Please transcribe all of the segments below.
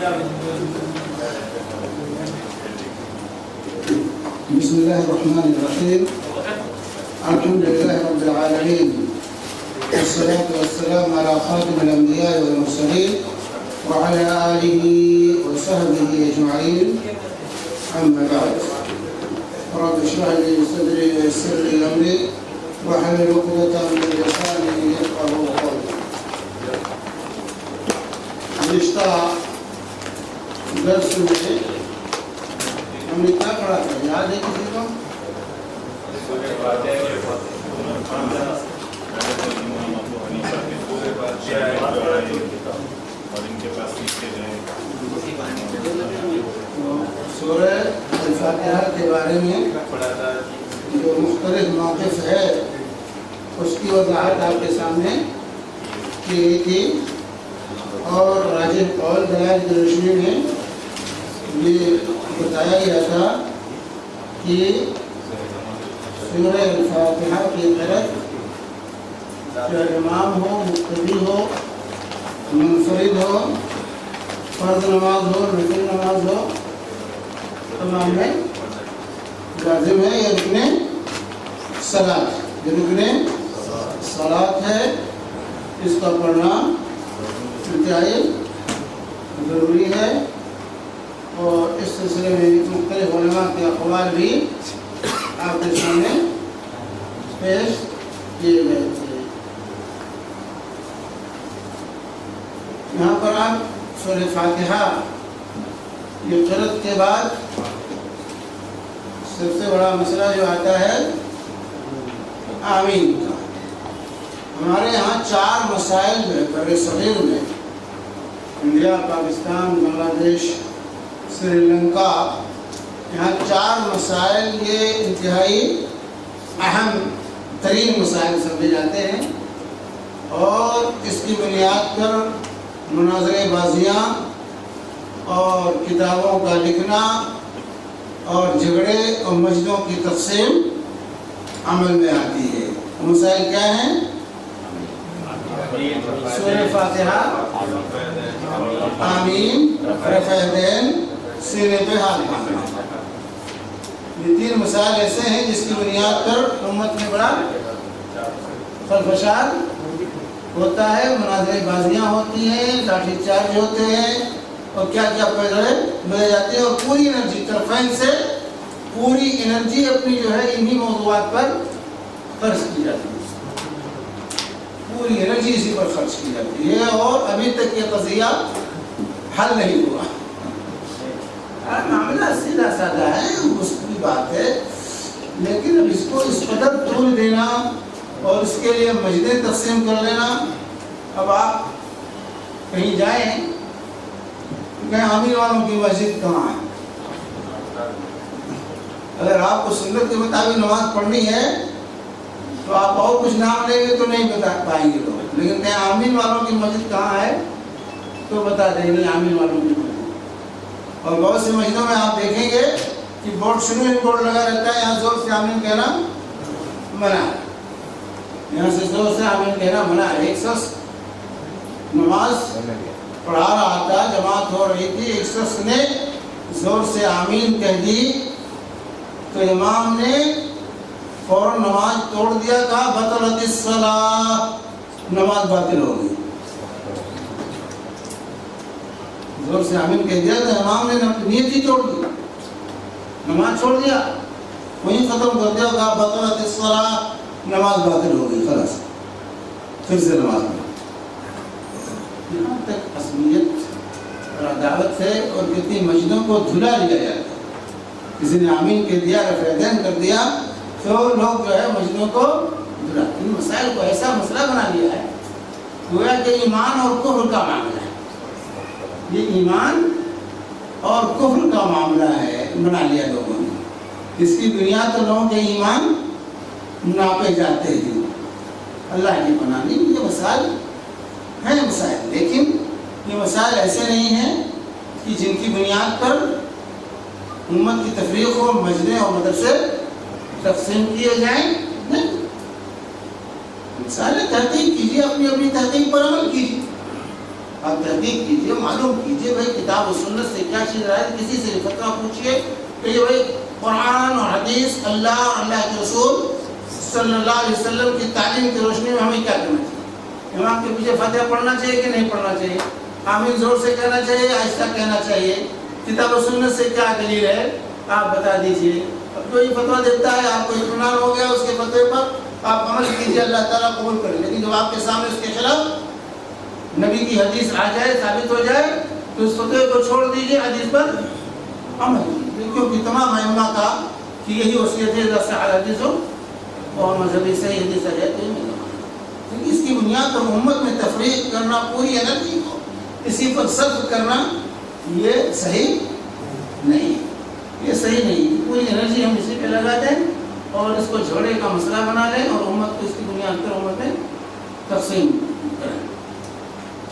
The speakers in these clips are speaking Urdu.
بسم الله الرحمن الرحيم. الحمد لله رب العالمين، والصلاة والسلام على خاتم الأنبياء والمرسلين وعلى آله وصحبه أجمعين. أما بعد، رب اشرح لي صدري ويسر لي أمري واحلل عقدة من لساني يفقهوا قولي. گزشتہ درس میں ہم نے کیا پڑھا تھا؟ یاد ہے کسی کو؟ سورہ الفاتحہ کے بارے میں جو مختلف موقف ہے اس کی وضاحت آپ کے سامنے کی گئی تھی، اور راجح قول دلائل کی روشنی میں یہ بتایا گیا تھا کہ سورہ الفاتحہ کی قرأت چاہے امام ہو، مقتدی ہو، منفرد ہو، فرض نماز ہو، نفل نماز ہو، تمام میں لازم ہے. یہ رکن صلاۃ، یہ رکن صلاۃ ہے، اس کا پڑھنا انتہائی ضروری ہے. اور اس سلسلے میں مختلف علماء کے اقوال بھی آپ کے سامنے پیش کیے گئے تھے. یہاں پر آپ سورہ فاتحہ یہ قرأت کے بعد سب سے بڑا مسئلہ جو آتا ہے آمین کا. ہمارے یہاں 4 مسائل جو ہے بر صغیر میں، انڈیا، پاکستان، بنگلہ دیش، سری لنکا، یہاں 4 مسائل یہ انتہائی اہم ترین مسائل سمجھے جاتے ہیں، اور اس کی بنیاد پر مناظرے بازیاں اور کتابوں کا لکھنا اور جھگڑے اور مسجدوں کی تقسیم عمل میں آتی ہے. مسائل کیا ہیں؟ سورہ فاتحہ، آمین، رفع یدین، سینے پہ ہاتھ باندھنا. یہ 3 مسائل ایسے ہیں جس کی بنیاد پر امت میں بڑا خلفشار ہوتا ہے، مناظرے بازیاں ہوتی ہیں، لاٹھی چارج ہوتے ہیں، اور کیا کیا پیدلے بھیجے جاتے ہیں، اور پوری انرجی طرفین سے پوری انرجی اپنی جو ہے انہی موضوعات پر خرچ کی جاتی ہے. پوری انرجی اسی پر خرچ کی جاتی ہے، اور ابھی تک یہ قضیہ حل نہیں ہوا. معاملہ سیدھا سادہ ہے، اس کی بات ہے، لیکن اب اس کو اس قدر طول دینا اور اس کے لیے مسجدیں تقسیم کر لینا. اب آپ کہیں جائیں کہ آمین والوں کی مسجد کہاں ہے؟ اگر آپ کو سنت کے مطابق نماز پڑھنی ہے تو آپ اور کچھ نام لیں گے تو نہیں بتا پائیں گے لوگ، لیکن کہ آمین والوں کی مسجد کہاں ہے تو بتا دیں گے آمین والوں کی مسجد. اور بہت سی مسجدوں میں آپ دیکھیں گے کہ بورڈ شروع میں بورڈ لگا رہتا ہے، یہاں زور سے آمین کہنا منع ہے، یہاں سے زور سے آمین کہنا منع ہے. ایک شخص نماز پڑھا رہا تھا، جماعت ہو رہی تھی، ایک شخص نے زور سے آمین کہہ دی تو امام نے فوراً نماز توڑ دیا، کہا بطلت الصلاۃ، نماز باطل ہو گئی. زور سے آمین کہہ دیا تو امام نے نیت ہی توڑ دی، نماز چھوڑ دیا، وہیں ختم کر دیا، کہا بطلت الصلاۃ، نماز باطل ہو گئی، خلاص پھر سے نماز پڑھ. یہاں تک عصبیت اور عداوت ہے، اور کتنی مسجدوں کو دھلا لیا جاتا ہے. کسی نے آمین کہہ دیا، رفع یدین کر دیا تو لوگ جو ہے مسجدوں کو دھلا. ان مسائل کو ایسا مسئلہ بنا لیا ہے گویا کہ ایمان اور کفر کا معاملہ ہے. یہ ایمان اور کفر کا معاملہ ہے، بنا لیا لوگوں نے. اس کی بنیاد تو لوگوں کے ایمان ناپے جاتے ہیں. اللہ کی پناہ نہیں، یہ مسائل ہیں مسائل، لیکن یہ مسائل ایسے نہیں ہیں کہ جن کی بنیاد پر امت کی تفریق ہو، مسجدیں اور مدرسے تقسیم کیے جائیں. مسائل تحقیق کیجیے، اپنی اپنی تحقیق پر عمل کیجیے. آپ تحقیق کیجئے، معلوم کیجئے بھائی کتاب و سنت سے کیا چیز رہا ہے. کسی سے فتویٰ پوچھئے کہ یہ بھائی قرآن اور حدیث، اللہ اور اللہ کے رسول صلی اللہ علیہ وسلم کی تعلیم کی روشنی میں ہمیں کیا کرنا چاہیے. امام کے پیچھے فاتحہ پڑھنا چاہیے کہ نہیں پڑھنا چاہیے؟ آمین زور سے کہنا چاہیے، آہستہ کہنا چاہیے؟ کتاب و سنت سے کیا دلیل ہے آپ بتا دیجئے. اب کوئی فتویٰ دیتا ہے، آپ کو اطمینان ہو گیا اس کے فتوے پر، آپ عمل کیجئے، اللہ تعالیٰ قبول کرے. لیکن جب آپ کے سامنے اس کے خلاف نبی کی حدیث آ جائے، ثابت ہو جائے، تو اس فتوے کو چھوڑ دیجئے، حدیث پر عمل کیجئے. کیونکہ تمام ائمہ کا کہ یہی وصیت ہے، اذا صح الحدیث اور مذہبی صحیح حدیث آ جائے تو کیونکہ اس کی بنیاد پر امت میں تفریق کرنا، پوری انرجی کو اسی پر صرف کرنا، یہ صحیح نہیں، یہ صحیح نہیں. پوری انرجی ہم اسی پہ لگا دیں اور اس کو جھگڑے کا مسئلہ بنا لیں اور امت کو اس کی بنیاد پر امت میں تقسیم کریں.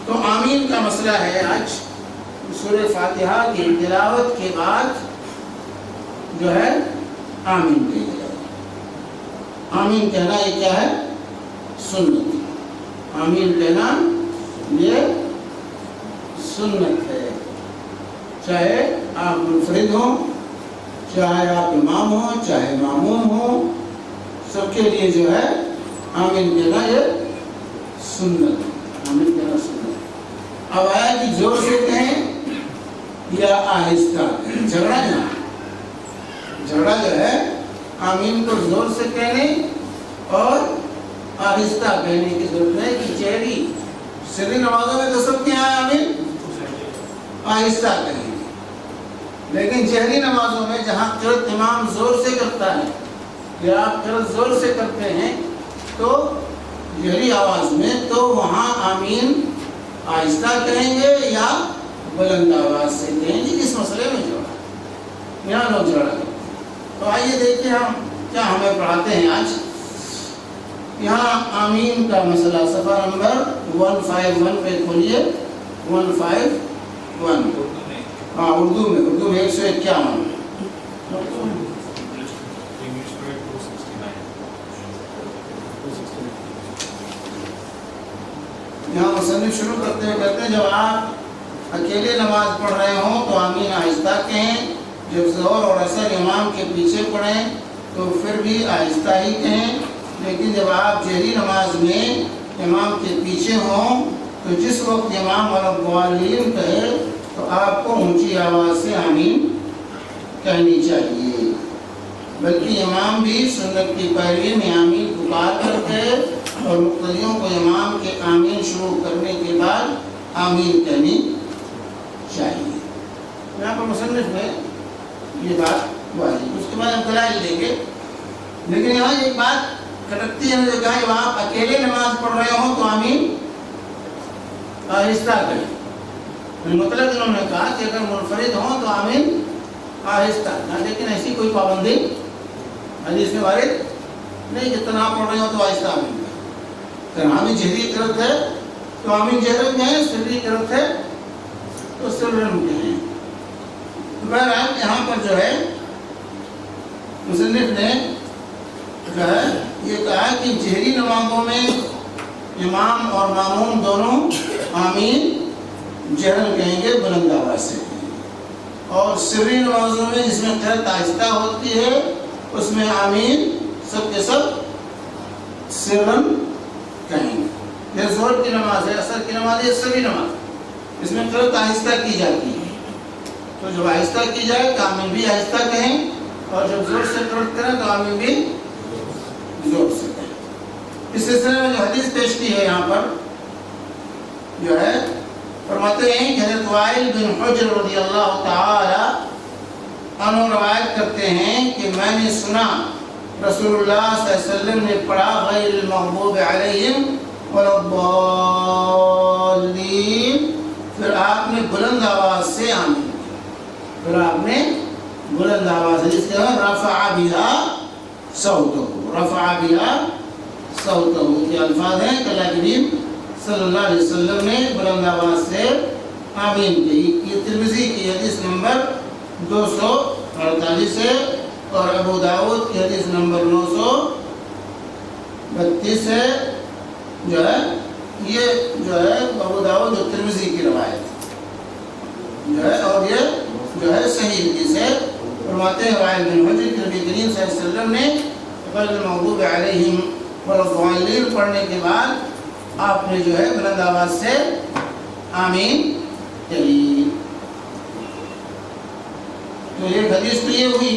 تو آمین کا مسئلہ ہے. آج سورہ فاتحہ کی تلاوت کے بعد جو ہے آمین کہی جائے. آمین کہنا یہ کیا ہے؟ سنت. آمین کہنا یہ سنت ہے. چاہے آپ منفرد ہوں، چاہے آپ امام ہوں، چاہے معموم ہوں، سب کے لیے جو ہے آمین کہنا یہ سنت. آمین کہنا سنت. اب آیا کہ زور سے کہیں یا آہستہ کہیں. جھگڑا جو ہے آمین کو زور سے کہنے اور آہستہ کہنے کی ضرورت ہے. کہ چہری سری نمازوں میں تو سب کے یہاں آمین آہستہ کہیں، لیکن جہری نمازوں میں جہاں قرأت امام زور سے کرتا ہے یا آپ قرأت زور سے کرتے ہیں تو جہری آواز میں، تو وہاں آمین آہستہ کہیں گے یا بلند آواز سے کہیں گے. اس مسئلے میں جوڑا یہاں لوگ جوڑا کرتے ہیں. تو آئیے دیکھیں ہم کیا ہمیں پڑھاتے ہیں آج. یہاں آمین کا مسئلہ صفحہ نمبر 151 پہ کھولیے. 151 ہاں اردو میں 151. یہاں مصنف شروع کرتے ہیں، کہتے ہیں جب آپ اکیلے نماز پڑھ رہے ہوں تو آمین آہستہ کہیں. جب ظہر اور عصر امام کے پیچھے پڑھیں تو پھر بھی آہستہ ہی کہیں. لیکن جب آپ جہری نماز میں امام کے پیچھے ہوں تو جس وقت امام الضالین کہے تو آپ کو اونچی آواز سے آمین کہنی چاہیے. بلکہ امام بھی سنت کی پیروی میں آمین پکار کر کے اور مقتدیوں کو امام کے آمین شروع کرنے کے بعد آمین کہنی چاہیے. یہاں پر مصنف میں یہ بات واضح، اس کے بعد ہم دلائل دیں گے. لیکن یہاں ایک بات کھٹکتی ہے، جو کہا کہ آپ اکیلے نماز پڑھ رہے ہوں تو آمین آہستہ کریں. مطلب انہوں نے کہا کہ اگر منفرد ہوں تو آمین آہستہ. لیکن ایسی کوئی پابندی حدیث میں وارد نہیں کہ تنہا پڑھ رہے ہوں تو آہستہ آمین کہیں. تنہا بھی جہری قرأت ہے تو آمین جہرن کہیں، سری قرأت ہے تو سرن کہیں. بہرحال یہاں پر جو ہے مصنف نے جو ہے یہ کہا کہ جہری نمازوں میں امام اور ماموم دونوں آمین جہرن کہیں گے، بلند آواز سے. اور سری نمازوں میں جس میں قرأت آہستہ ہوتی ہے اس میں آمین سب کے سب سرن کہیں گے. یہ ظہر کی نماز ہے، عصر کی نماز ہے، سری نماز، اس میں قرأت آہستہ کی جاتی ہے. تو جب آہستہ کی جائے تو آمین بھی آہستہ کہیں، اور جب زور سے قرأت کریں تو آمین بھی زور سے کہیں. اس سلسلے میں جو حدیث پیش کی ہے یہاں پر جو ہے فرماتے ہیں کہ حضرت وائل بن حجر رضی اللہ تعالی عنہ روایت کرتے ہیں کہ میں نے سنا رسول اللہ صلی اللہ علیہ وسلم نے پڑھا غیر المغضوب علیہم ولا الضالین، پھر آپ نے بلند آواز سے آمین، پھر آپ نے بلند آواز سے، جس کے بعد رفع بها صوتہ، رفع بها صوتہ، یہ الفاظ ہیں کہ اللہ کے نبی صلی اللہ علیہ وسلم نے بلند آواز سے آمین کہی. یہ ترمذی کی حدیث نمبر 248 ہے اور ابو داؤد کی حدیث نمبر 932 ہے جو ہے یہ جو ہے ابو داؤد اور ترمذی کی روایت جو ہے، اور یہ جو ہے صحیح حدیث ہے۔ فرماتے ہیں وائل بن حجر کہ نبی کریم صلی اللہ علیہ وسلم نے غیر المغضوب علیہم ولا الضالین پڑھنے کے بعد آپ نے جو ہے بلند آواز سے آمین کہی۔ تو یہ حدیث تو یہ ہوئی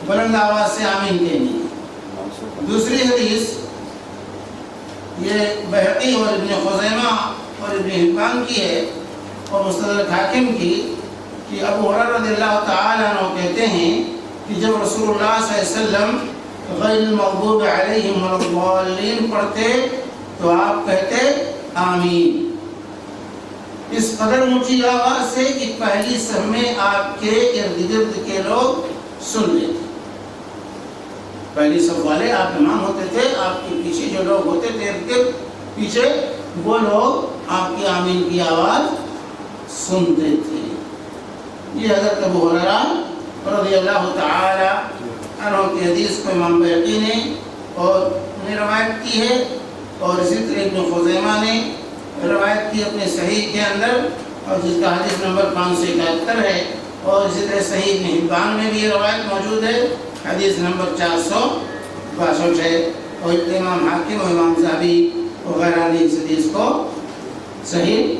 بلند آواز سے آمین کہنی۔ دوسری حدیث یہ بہقی اور ابن خزیمہ اور ابن حبان کی ہے اور مستدرک حاکم کی، کہ ابو ہریرہ رضی اللہ تعالیٰ عنہ کہتے ہیں کہ جب رسول اللہ صلی اللہ علیہ وسلم غیر المغضوب علیہم ولا الضالین پڑھتے تو آپ کہتے آمین، اس قدر اونچی آواز سے کہ پہلی صف میں آپ کے ارد گرد کے لوگ سن لیتے۔ پہلی صف والے آپ امام ہوتے تھے، آپ کے پیچھے جو لوگ ہوتے تھے ارد گرد پیچھے، وہ لوگ آپ کی آمین کی آواز سنتے تھے۔ یہ حضرت ابو ہریرہ رضی اللہ تعالی عنہ کی حدیث کو امام بہقی نے اور نے روایت کی ہے، اور اسی طرح ابن خزیمہ نے روایت کی اپنے صحیح کے اندر، اور جس کا حدیث نمبر 571 ہے، اور اسی طرح صحیح ابن حبان میں بھی یہ روایت موجود ہے، حدیث نمبر 462 ہے، اور امام حاکم اور امام ذہبی وغیرہ نے اس حدیث کو صحیح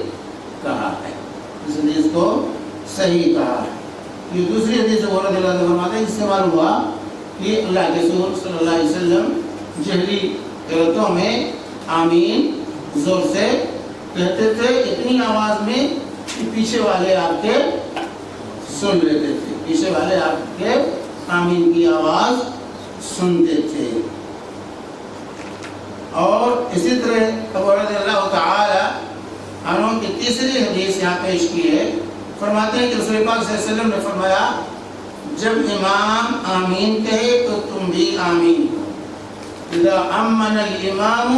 کہا ہے، اس حدیث کو صحیح کہا ہے۔ یہ دوسری حدیث ابو رضی اللہ عنہ فرماتے ہیں، اس سے معلوم ہوا کہ اللہ کے رسول صلی اللہ علیہ وسلم جہری قرأتوں میں آمین زور سے کہتے تھے، اتنی آواز میں کہ پیچھے والے آپ کے سن لیتے تھے، پیچھے والے آپ کے آمین کی آواز سنتے تھے۔ اور اسی طرح ابو رضی اللہ تعالی عنہ کی تیسری حدیث یہاں پیش کی ہے، فرماتے ہیں کہ رسول پاک صلی اللہ علیہ وسلم نے فرمایا جب امام آمین کہے تو تم بھی آمین کہو، اذا امن الامام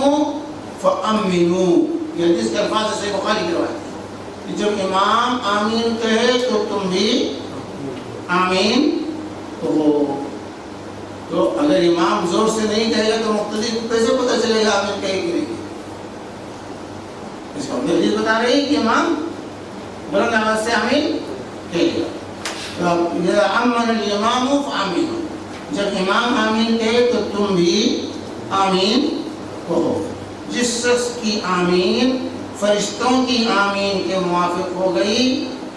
فامنوا، یہ حدیث کے الفاظ سے بخاری کی روایت ہے کہ جب امام آمین کہے تو تم بھی آمین کہو۔ تو اگر امام زور سے نہیں کہے گا تو مقتدی کو کیسے پتہ چلے گا آمین کہے کہ نہیں؟ اس کا حدیث بتا رہی ہے کہ امام بلند آواز سے آمین کہے گا۔ اذا امن الامام فامنوا، جب امام آمین کہے تو تم بھی آمین کہو۔ جس شخص کی آمین فرشتوں کی آمین کے موافق ہو گئی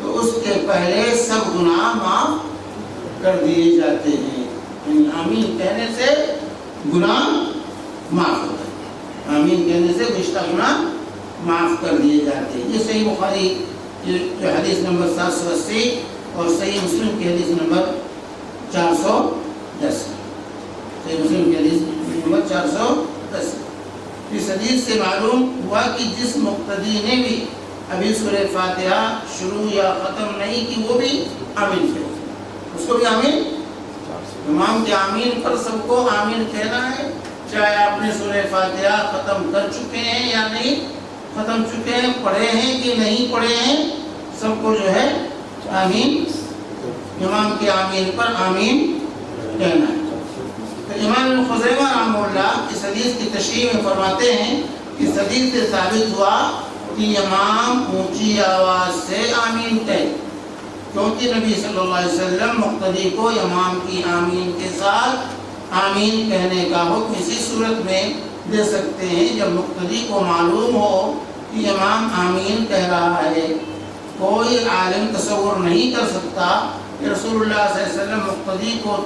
تو اس کے پہلے سب گناہ معاف کر دیے جاتے ہیں، یعنی آمین کہنے سے گناہ معاف ہوتا ہے، آمین کہنے سے گزشتہ گناہ معاف کر دیے جاتے ہیں۔ یہ صحیح بخاری جو حدیث نمبر 780 اور صحیح مسلم کی حدیث نمبر 410، صحیح مسلم کی حدیث نمبر 410۔ اس حدیث سے معلوم ہوا کہ جس مقتدی نے بھی ابھی سورہ فاتحہ شروع یا ختم نہیں کی وہ بھی آمین کہے، اس کو بھی آمین، امام کے آمین پر سب کو آمین کہنا ہے، چاہے آپ نے سورہ فاتحہ ختم کر چکے ہیں یا نہیں ختم چکے ہیں، پڑھے ہیں کہ نہیں پڑھے ہیں، سب کو جو ہے آمین، امام کے آمین پر آمین کہنا ہے۔ تو امام ابن خزیمہ رحمہ اللہ اس حدیث کی تشریح میں فرماتے ہیں کہ اس حدیث سے ثابت ہوا کہ امام اونچی آواز سے آمین کہے، کیونکہ نبی صلی اللہ علیہ وسلم مقتدی کو امام کی آمین کے ساتھ آمین کہنے کا حکم اسی صورت میں دے سکتے ہیں جب مقتدی کو معلوم ہو کہ امام آمین کہہ رہا ہے۔ کوئی عالم تصور نہیں کر سکتا کہ رسول اللہ صلی اللہ علیہ وسلم مقتدی کو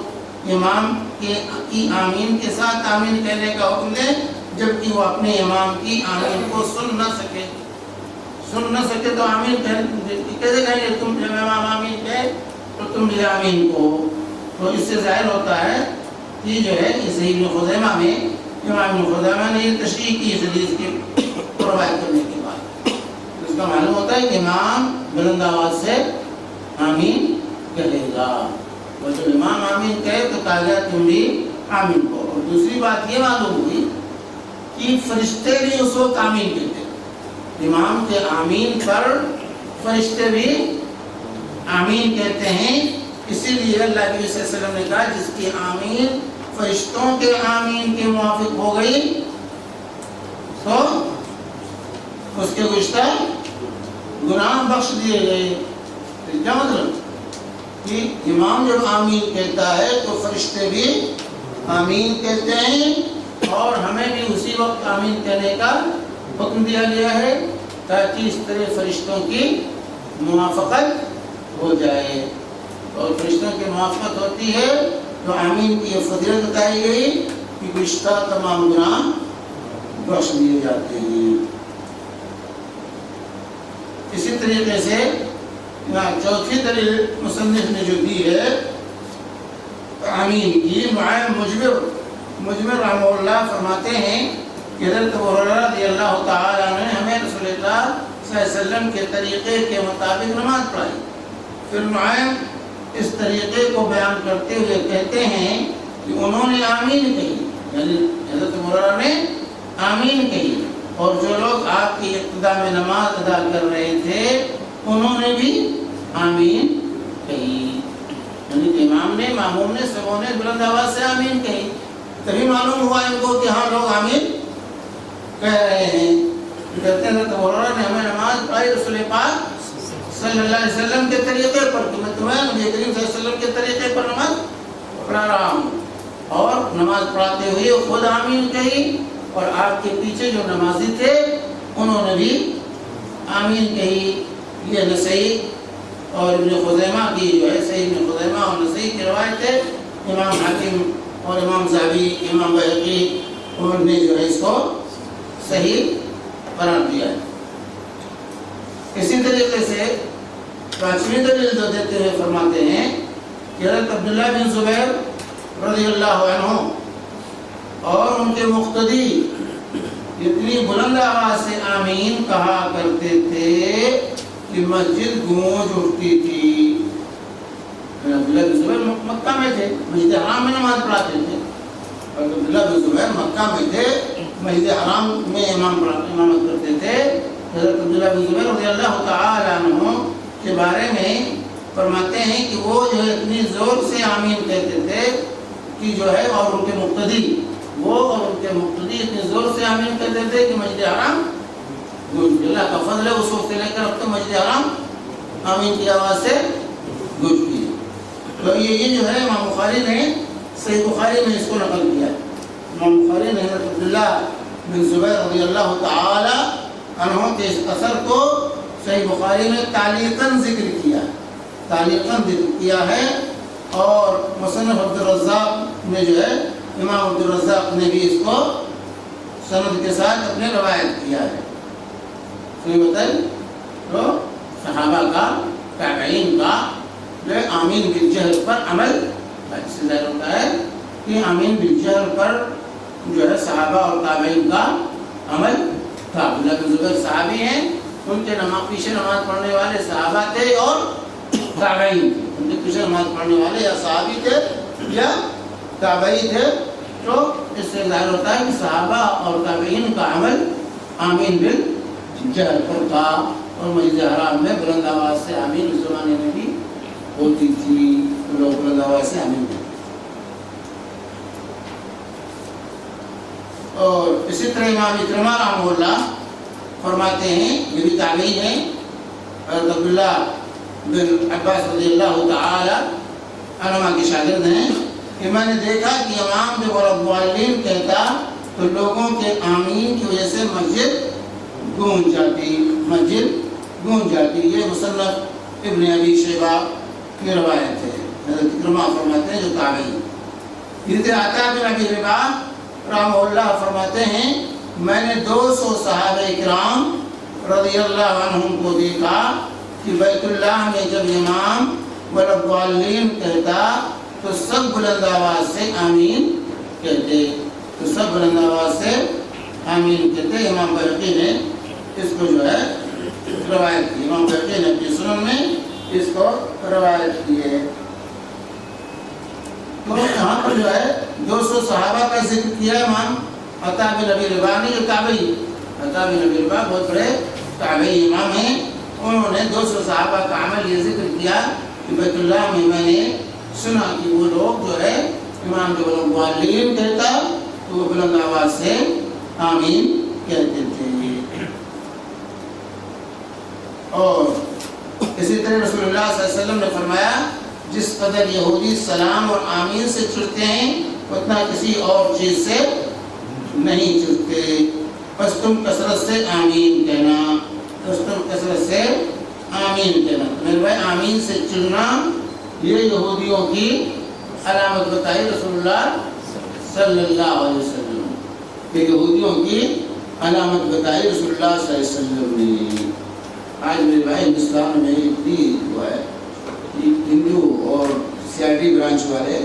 امام کی آمین کے ساتھ آمین کہنے کا حکم دے جبکہ وہ اپنے امام کی آمین کو سن نہ سکے تو آمین کیسے کہیں گے؟ تم جب امام آمین کہے تو تم بھی آمین کو، تو اس سے ظاہر ہوتا ہے کہ جو ہے صحیح ابن خزیمہ میں امام ابن خزیمہ نے یہ تشریح کی اس حدیث کی روایت کرنے کے بعد، اس کا معلوم ہوتا ہے کہ امام بلند آواز سے آمین کہے گا، اور جب امام آمین کہے تو کہا گیا تم بھی آمین کو۔ اور دوسری بات یہ معلوم ہوئی کہ فرشتے بھی اس وقت آمین کہتے ہیں، امام کے آمین پر فرشتے بھی آمین کہتے ہیں، اسی لیے اللہ کے صلی اللہ علیہ وسلم نے کہا جس کی آمین فرشتوں کے آمین کے موافق ہو گئی تو اس کے گزشتہ گناہ بخش دیے گئے۔ کیا مطلب کہ امام جب آمین کہتا ہے تو فرشتے بھی آمین کہتے ہیں، اور ہمیں بھی اسی وقت آمین کہنے کا حکم دیا گیا ہے تاکہ اس طرح فرشتوں کی موافقت ہو جائے، اور فرشتوں کی موافقت ہوتی ہے تو آمین کی یہ فضیلت بتائی گئی کہ گزشتہ تمام گناہ بخش دیے جاتے ہیں۔ اسی طریقے سے چوتھی دلیل مصنف نے جو دی ہے آمین کی، معین مجمر رحمہ اللہ فرماتے ہیں کہ حضرت ابو ہریرہ رضی اللہ تعالیٰ عنہ نے ہمیں رسول اللہ صلی اللہ علیہ وسلم کے طریقے کے مطابق نماز پڑھائی۔ پھر معین اس طریقے کو بیان کرتے ہوئے کہتے ہیں کہ انہوں نے آمین کہی، یعنی حضرت ابو ہریرہ نے آمین کہی، اور جو لوگ آپ کی ابتدا میں نماز ادا کر رہے تھے انہوں نے بھی آمین کہی، یعنی کہ امام نے، ماموم نے، سبوں نے بلند آواز سے آمین کہی، تبھی معلوم ہوا ان کو کہ ہاں لوگ آمین کہہ رہے ہیں۔ کہتے ہیں تو ہریرہ نے ہمیں نماز پڑھائی رسول پاک صلی اللہ علیہ وسلم کے طریقے پر، کہ میں تمہیں نبی کریم صلی اللہ علیہ وسلم کے طریقے پر نماز پڑھا رہا ہوں، اور نماز پڑھاتے ہوئے خود آمین کہی، اور آپ کے پیچھے جو نمازی تھے انہوں نے بھی آمین کہی۔ یہ نسائی اور ابن خزیمہ کی جو ہے، صحیح ابن خزیمہ اور نسائی کی روایت ہے، امام حاکم اور امام ذہبی، امام بہقی انہوں نے جو ہے اس کو صحیح قرار دیا ہے۔ اسی طریقے سے پانچویں دلیل جو دیتے ہوئے فرماتے ہیں کہ حضرت عبداللہ بن زبیر رضی اللہ عنہ اور ان کے مقتدی اتنی بلند آواز سے آمین کہا کرتے تھے کہ مسجد گونج اٹھتی تھی۔ عبداللہ بن زبیر مکہ میں تھے، مسجد حرام میں نماز پڑھاتے تھے، اور عبداللہ بن زبیر مکہ میں تھے، مسجد حرام میں امامت کرتے تھے۔ حضرت عبداللہ بن زبیر رضی اللہ تعالی عنہ کے بارے میں فرماتے ہیں کہ وہ جو ہے اتنی زور سے آمین کہتے تھے کہ جو ہے، اور ان کے مقتدی، وہ اور ان کے مقتدی اتنی زور سے آمین کہتے تھے کہ مسجد حرام، اللہ کا فضل ہے اس وقت سے لے کر اب تو مسجد حرام آمین کی آواز سے گونجتی ہے۔ تو یہ جو ہے امام بخاری نے صحیح بخاری میں اس کو نقل کیا ہے۔ امام بخاری نے حضرت عبداللہ بن زبیر رضی اللہ تعالی عنہ کے اس اثر کو صحیح بخاری میں تعلیقاً ذکر کیا ہے، اور مصنف عبدالرزاق نے جو ہے، امام عبدالرزاق نے بھی اس کو سند کے ساتھ اپنے روایت کیا ہے۔ تو صحابہ کا، تابعین کا جو آمین بالجہر پر عمل، اس سے ظاہر ہوتا ہے کہ آمین بالجہر پر جو ہے صحابہ اور تابعین کا عمل تھا۔ عبداللہ بن زبیر صحابی ہیں، ان کے پیچھے نماز پڑھنے والے صحابہ تھے اور تابعین تھے، ان کے پیچھے نماز پڑھنے والے یا صحابی تھے یا تابعی تھے، تو اس سے ظاہر ہوتا ہے کہ صحابہ اور تابعین کا عمل آمین بالجہر پر تھا، اور مسجد حرام میں بلند آواز سے آمین اس زمانے میں بھی ہوتی تھی، لوگ بلند آواز سے آمین کرتے۔ اور اسی طرح امام اکرمہ رحمہ اللہ فرماتے ہیں، یہ بھی تابعی ہیں، حضرت عبداللہ بن عباس رضی اللہ تعالی عنہما کے شاگرد ہیں، کہ میں نے دیکھا کہ امام جب الضالین کہتا تو لوگوں کے آمین کی وجہ سے مسجد گونج جاتی۔ یہ مصنف ابن ابی شیبہ کی روایت ہے۔ حضرت اکرمہ فرماتے ہیں جو تابعی۔ حضرت عطا بن ابی رباح رحمہ اللہ فرماتے ہیں، میں نے 200 صحابہ کرام رضی اللہ عنہم کو دیکھا کہ بیت اللہ میں جب امام والضالین کہتا تو سب بلند آواز سے آمین کہتے، امام بہقی نے اس کو جو ہے روایت کی، امام بہقی نے اپنی سنن میں اس کو روایت کی ہے۔ تو یہاں پر جو ہے 200 صحابہ کا ذکر کیا امام عطا بن ابی رباح نے، جو تابعی، عطا بن ابی رباح بہت بڑے تابعی امام ہیں، انہوں نے 200 صحابہ کا عمل یہ ذکر کیا کہ بیت اللہ میں نے سنا کہ وہ لوگ جو ہے امام جب الضالین کہتا تو وہ بلند آواز سے آمین کہتے تھے۔ اور اسی طرح رسول اللہ صلی اللہ علیہ وسلم نے فرمایا جس قدر یہودی سلام اور آمین سے چڑھتے ہیں اتنا کسی اور چیز سے نہیں چڑھتے، بس تم کثرت سے آمین کہنا، بس تم کثرت سے آمین کہنا۔ میرے بھائی آمین سے چڑھنا یہ یہودیوں کی علامت بتائی رسول اللہ صلی اللہ علیہ وسلم، کہ یہودیوں کی علامت بتائی رسول اللہ صلی اللہ علیہ وسلم نے۔ آج میرے بھائی ہندوستان میں اتنی ہوا ہے، ہندو اور سی آئی ڈی برانچ والے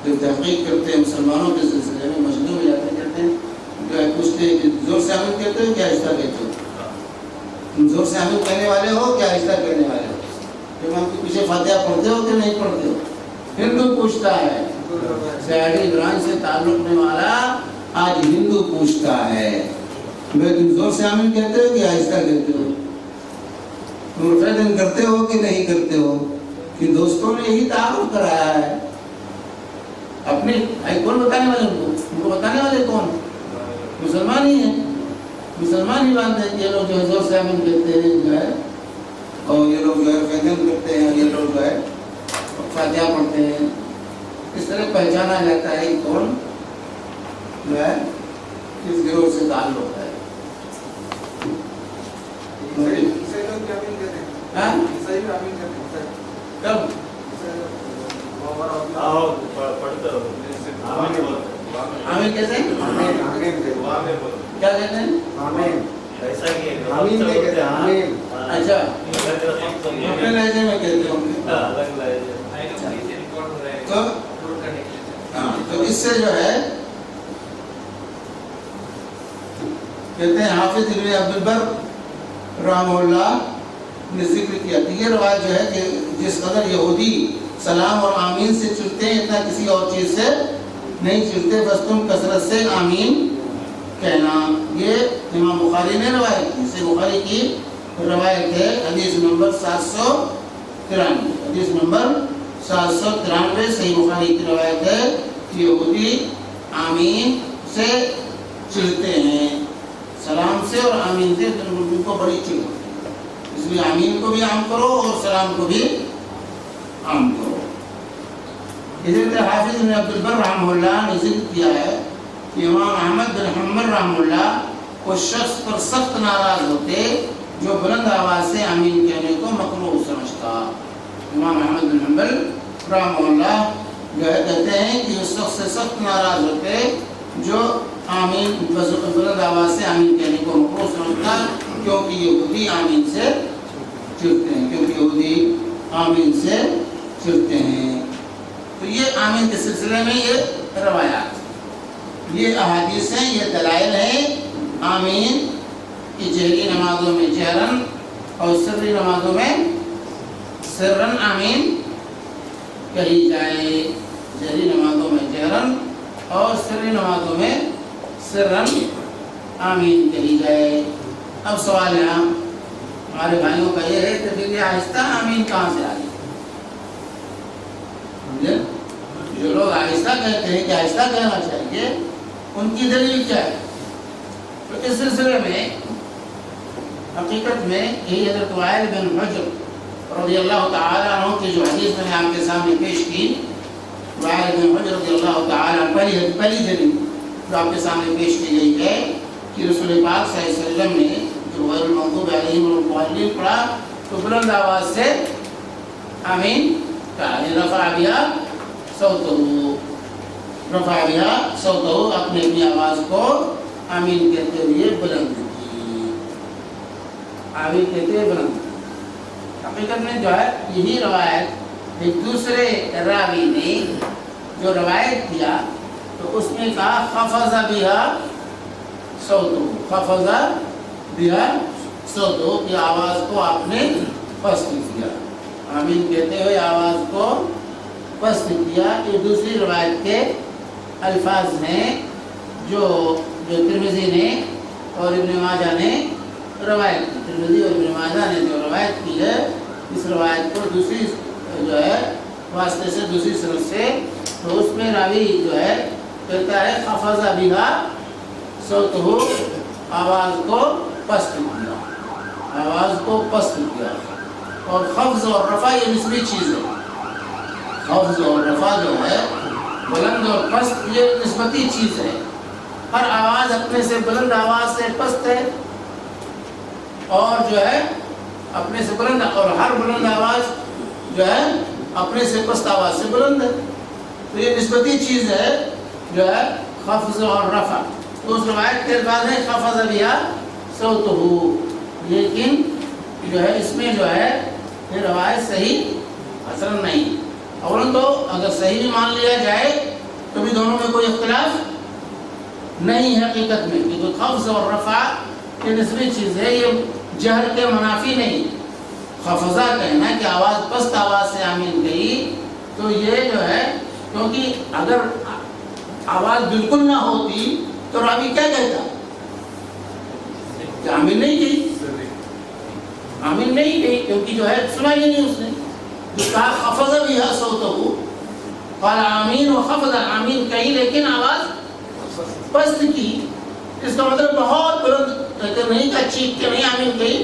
جو تحقیق کرتے ہیں مسلمانوں کے سلسلے میں مسجدوں میں جاتے کہتے ہیں، جو ہے پوچھتے ہیں کہ زور سے آمین کہتے ہو کیا آہستہ کہتے ہو؟ تم زور سے آمین کہنے والے ہو کیا آہستہ کہنے والے ہو؟ جب ہم کے پیچھے فاتحہ پڑھتے ہو کہ نہیں پڑھتے ہو؟ ہندو پوچھتا ہے، سی آئی ڈی برانچ سے تعلق رکھنے والا آج ہندو پوچھتا ہے بھائی تم زور سے آمین کہتے ہو کہ آہستہ کہتے ہو؟ تم رفع دین کرتے ہو کہ نہیں کرتے ہو؟ کہ دوستوں نے یہی تعارف کرایا ہے اپنے کون بتانے والے ان کو بتانے والے کون؟ مسلمان ہی ہیں، مسلمان ہی مانتے ہیں کہ یہ لوگ جو ہے زور سے آمین کہتے ہیں جو ہے، اور یہ لوگ جو ہے رفع دین کرتے ہیں، یہ لوگ جو ہے فاتحہ پڑھتے ہیں۔ اس طرح پہچانا جاتا ہے کہ کون جو ہے کس گروہ سے تعلق ہے۔ کب آمین کہتے ہیں؟ کیا کہتے ہیں؟ اچھا اپنے لہجے میں کہتے ہوں گے تو اس سے جو ہے کہتے ہیں حافظ ابن عبد البر رحمہ اللہ نے ذکر کیا کہ یہ روایت جو ہے کہ جس قدر یہودی سلام اور آمین سے چڑھتے ہیں اتنا کسی اور چیز سے نہیں چڑھتے، بس تم کثرت سے آمین کہنا۔ یہ امام بخاری نے روایت کی، صحیح بخاری کی روایت ہے، حدیث نمبر 793، حدیث نمبر 793 صحیح بخاری کی روایت ہے کہ یہودی آمین سے چڑھتے ہیں، سلام سے اور آمین سے ان کو بڑی چڑھ ہوتی ہے، اس لیے آمین کو بھی عام کرو اور سلام کو بھی عام کرو۔ اسی طرح حافظ ابن عبد البر رحمہ اللہ نے ذکر کیا ہے کہ امام احمد بن حنبل رحمہ اللہ کو شخص پر سخت ناراض ہوتے جو بلند آواز سے آمین کہنے کو مکروہ سمجھتا۔ امام احمد بن حنبل رحمہ اللہ جو ہے کہتے ہیں کہ اس شخص سے سخت ناراض ہوتے جو آمین بلند آواز سے آمین کہنے کو مکروہ سمجھتا، کیونکہ یہودی آمین سے چڑھتے ہیں، کیونکہ یہودی آمین سے چڑھتے ہیں۔ تو یہ آمین کے سلسلے میں یہ روایات، یہ احادیث ہیں، یہ دلائل ہیں آمین کی جہری نمازوں میں جہرن اور سری نمازوں میں سرن آمین کہی جائے، جہری نمازوں میں جہرن اور سری نمازوں میں سرن آمین کہی جائے۔ اب سوال یہاں ہمارے بھائیوں کا یہ ہے کہ پھر یہ آہستہ آمین کہاں سے آئی؟ جو لوگ آہستہ کہتے ہیں کہ آہستہ کہنا چاہیے ان کی دلیل کیا ہے؟ تو اس سلسلے میں حقیقت میں یہی حضرت وائل بن حجر رضی اللہ تعالیٰ عنہ کی جو حدیث میں نے آپ کے سامنے پیش کی، وائل بن حجر رضی اللہ تعالیٰ عنہ پہلی دلیل جو آپ کے سامنے پیش کی گئی ہے کہ رسول پاک صلی اللہ علیہ وسلم نے جو غیر المغضوب علیہم والضالین پڑھا تو بلند آواز سے آمین کہا، رفع بہا صوتہ، اپنی آواز کو آمین کہتے ہوئے بلند کی، آمین کہتے ہوئے بلند کی۔ حقیقت میں جو ہے یہی روایت ایک دوسرے راوی نے جو روایت کیا تو اس میں کہا خفض بہا صوتہ، خفض بہا صوتہ کی آواز کو آپ نے پست کیا، آمین کہتے ہوئے آواز کو پست کیا۔ یہ دوسری روایت کے الفاظ ہیں جو ترمذی نے اور ابن ماجہ نے روایت کی، ترمذی اور ابن ماجہ نے جو روایت کی ہے اس روایت کو دوسری جو ہے واسطے سے دوسری سند سے، تو اس میں راوی جو ہے کہتا ہے خفض بہا صوتہ، آواز کو پست کیا، آواز کو پست کیا. اور خفض اور رفع یہ نسبی چیز ہے. خفض اور رفع جو ہے، بلند اور پست، یہ نسبتی چیز ہے. ہر آواز اپنے سے بلند آواز سے پست ہے، اور جو ہے اپنے سے بلند، اور ہر بلند آواز جو ہے اپنے سے پست آواز سے بلند ہے. تو یہ نسبتی چیز ہے جو ہے خفض اور رفع. تو اس روایت کے الفاظ ہیں خفض بہا صوتہ، لیکن جو ہے اس میں جو ہے یہ روایت صحیح اثر نہیں. اولاً تو اگر صحیح بھی مان لیا جائے تو بھی دونوں میں کوئی اختلاف نہیں ہے حقیقت میں، کیونکہ خفض اور رفع یہ نسبی چیز ہے، یہ جہر کے منافی نہیں. خفضہ کہنا کہ آواز پست آواز سے آمین کہی، تو یہ جو ہے، کیونکہ اگر آواز بالکل نہ ہوتی تو راوی کیا کہتا کہ آمین نہیں کہی، آمین نہیں کہی، کیونکہ جو ہے سنا ہی نہیں اس نے. جو کہا خفض بہا صوتہ، قال آمین و خفض، آمین کہی لیکن آواز پست کی. اس کا مطلب بہت بلند نہیں کہا، چیخ کے نہیں آمین کہی،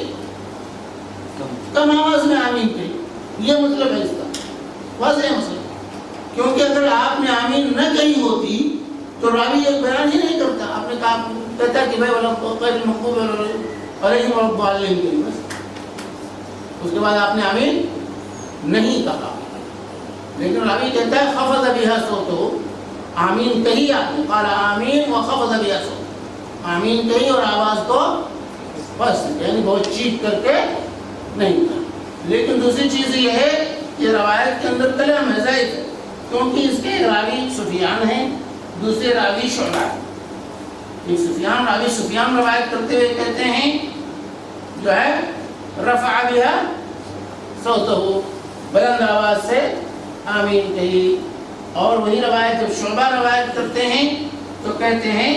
کم آواز میں آمین کہی. یہ مطلب ہے اس کا. واضح ہے مسئلہ. کیونکہ اگر آپ نے آمین نہ کہی ہوتی تو راوی یہ بیان ہی نہیں کرتا. آپ نے کہا، کہتا کہ بھائی غیر المغضوب علیہم ولا الضالین کہی، بس اس کے بعد آپ نے آمین نہیں کہا. لیکن راوی کہتا ہے خفض بہا صوتہ، آمین کہی آپ نے، قال آمین و خفض بہا صوتہ، آمین کہی اور آواز کو بس یعنی بہت چیخ کر کے نہیں کہا. لیکن دوسری چیز یہ ہے کہ روایت کے اندر کلام ہے ضعیف ہے، کیونکہ اس کے راوی سفیان ہیں، دوسرے راوی شعبہ. ایک سفیان، راوی سفیان روایت کرتے ہوئے کہتے ہیں جو ہے رفع بہا صوتہ، بلند آواز سے آمین کہی. اور وہی روایت جب شعبہ روایت کرتے ہیں تو کہتے ہیں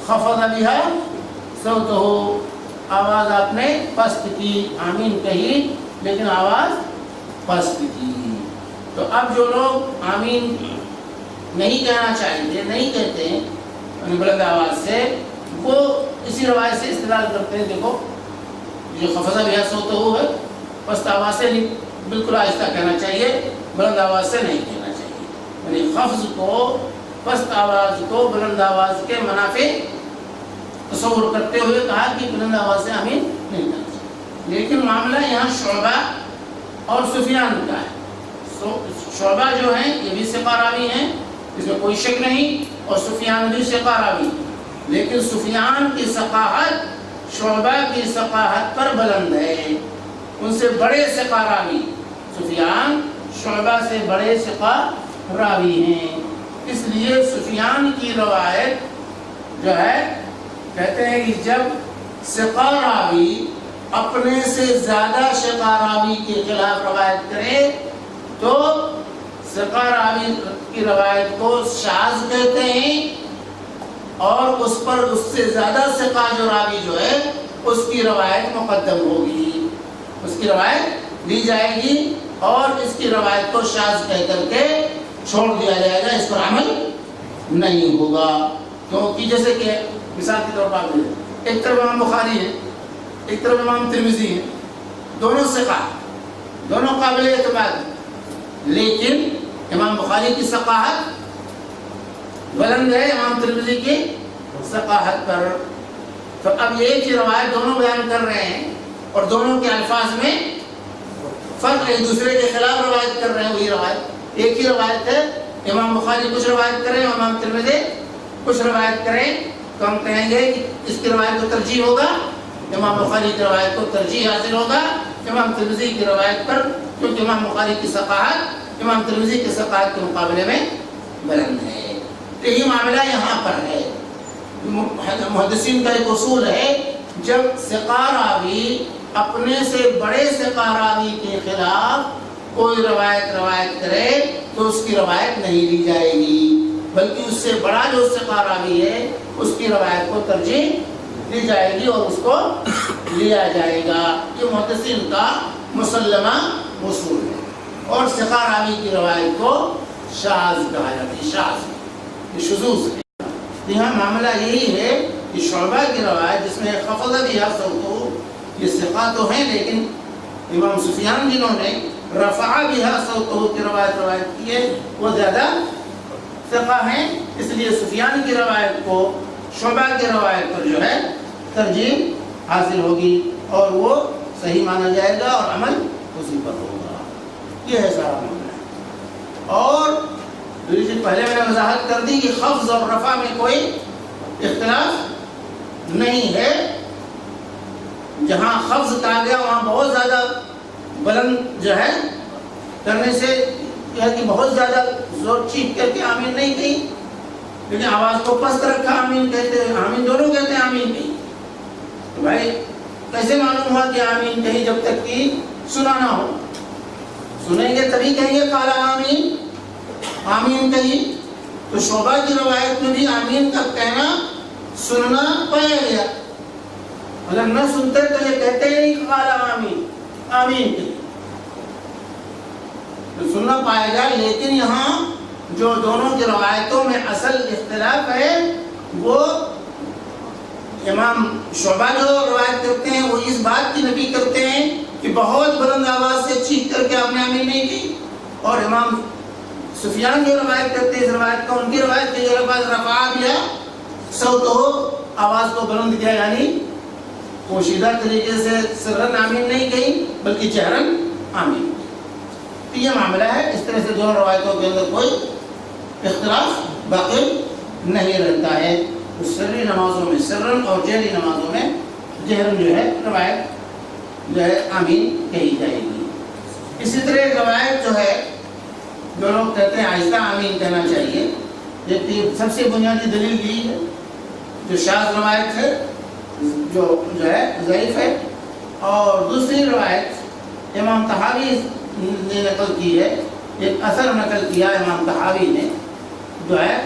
خفض بہا صوتہ، آواز آپ نے پست کی، آمین کہی لیکن آواز پست کی. تو اب جو لوگ آمین نہیں کہنا چاہتے، نہیں کہتے ہیں بلند آواز سے، وہ اسی روایت سے استدلال کرتے ہیں. دیکھو جو خفض بہا صوتہ ہے، پست آواز سے نہیں، بالکل آہستہ کہنا چاہیے، بلند آواز سے نہیں کہنا چاہیے. یعنی خفض کو، پست آواز کو بلند آواز کے منافع تصور کرتے ہوئے کہا کہ بلند آواز سے آمین نہیں کہنا چاہیے. لیکن معاملہ یہاں شعبہ اور سفیان کا ہے. شعبہ جو ہیں یہ بھی ثقہ راوی ہیں، اس میں کوئی شک نہیں، اور سفیان بھی ثقہ راوی. لیکن سفیان کی ثقاہت شعبہ کی ثقاہت پر بلند ہے. ان سے بڑے ثقہ راوی سفیان شعبہ سے بڑے ثقہ راوی ہیں. اس لیے سفیان کی روایت جو ہے کہتے ہیں کہ جب ثقہ راوی اپنے سے زیادہ ثقہ راوی کے خلاف روایت کرے تو ثقہ راوی کی روایت کو شاذ کہتے ہیں، اور اس پر اس سے زیادہ ثقہ جو راوی جو ہے اس کی روایت مقدم ہوگی، اس کی روایت لی جائے گی، اور اس کی روایت کو شاذ کہہ کر کے چھوڑ دیا جائے گا، اس پر عمل نہیں ہوگا. کیونکہ جیسے کہ مثال کے طور پر ایک طرف امام بخاری ہے، ایک طرف امام ترمذی ہے، دونوں ثقہ، دونوں قابل اعتماد، لیکن امام بخاری کی ثقاہت بلند ہے امام ترمذی کی ثقاہت پر. تو اب ایک ہی روایت دونوں بیان کر رہے ہیں اور دونوں کے الفاظ میں فرق، ایک دوسرے کے خلاف روایت کر رہے ہیں. وہی روایت ایک ہی روایت ہے، امام بخاری کچھ روایت کریں، امام ترمذی کچھ روایت کریں، تو ہم کہیں گے کہ اس کی روایت کو ترجیح ہوگا، امام بخاری کی روایت کو ترجیح حاصل ہوگا امام ترمذی کی روایت پر، کیونکہ امام بخاری کی ثقاہت امام ترمذی کی ثقاہت کے مقابلے میں بلند ہے. تو یہ معاملہ یہاں پر ہے. محدثین کا ایک اصول ہے، جب ثقہ راوی اپنے سے بڑے ثقہ راوی کے خلاف کوئی روایت کرے تو اس کی روایت نہیں لی جائے گی، بلکہ اس سے بڑا جو ثقہ راوی ہے اس کی روایت کو ترجیح دی جائے گی اور اس کو لیا جائے گا. یہ محدثین کا مسلمہ اصول ہے. اور ثقہ راوی کی روایت کو شاذ کہا جاتا ہے، شاذ، یہ شذوذ ہے. یہاں معاملہ یہی ہے کہ شعبہ کی روایت جس میں خفض بہا صوتہ، یہ ثقہ تو ہیں، لیکن امام سفیان جنہوں نے رفع بها صوتہ کی روایت کی ہے وہ زیادہ ثقہ ہیں، اس لیے سفیان کی روایت کو شعبہ کی روایت پر جو ہے ترجیح حاصل ہوگی اور وہ صحیح مانا جائے گا اور عمل اسی پر ہوگا۔ یہ ہے سارا معاملہ۔ اور پہلے میں نے وضاحت کر دی کہ خفض اور رفع میں کوئی اختلاف نہیں ہے، جہاں خفض کہا گیا وہاں بہت زیادہ بلند جو ہے کرنے سے یہ کہ بہت زیادہ زور چیخ کر کے آمین نہیں کہی، لیکن آواز کو پست رکھا آمین کہتے ہیں، آمین دونوں کہتے ہیں آمین کہی۔ تو بھائی کیسے معلوم ہوا کہ آمین کہی جب تک کہ سنا نہ ہو؟ سنیں گے تبھی کہیں گے قال آمین، آمین کہی۔ تو شعبہ کی روایت میں بھی آمین کا کہنا سننا پایا گیا، اگر نہ سنتے تو یہ کہتے ہی نہیں قال آمین، آمین کہی تو سننا پائے گا۔ لیکن یہاں جو دونوں کی روایتوں میں اصل اختلاف ہے وہ امام شعبہ جو روایت کرتے ہیں وہ اس بات کی نفی کرتے ہیں کہ بہت بلند آواز سے چیخ کر کے آپ نے آمین نہیں کی، اور امام سفیان جو روایت کرتے ہیں اس روایت کا، ان کی روایت کے الفاظ رفع بها صوتہ، آواز کو بلند کیا، یعنی پوشیدہ طریقے سے سرن آمین نہیں کہی بلکہ جہرن آمین۔ تو یہ معاملہ ہے، اس طرح سے دونوں روایتوں کے اندر کوئی اختلاف باقی نہیں رہتا ہے۔ سری نمازوں میں سرن اور جہری نمازوں میں جہرن جو ہے روایت جو ہے آمین کہی جائے گی۔ اسی طرح روایت جو ہے جو لوگ کہتے ہیں آہستہ آمین کہنا چاہیے، یہ سب سے بنیادی دلیل یہی ہے، جو شاذ روایت ہے جو ہے ضعیف ہے، اور دوسری روایت امام طحاوی نے نقل کی ہے، ایک اثر نقل کیا امام طحاوی نے جو ہے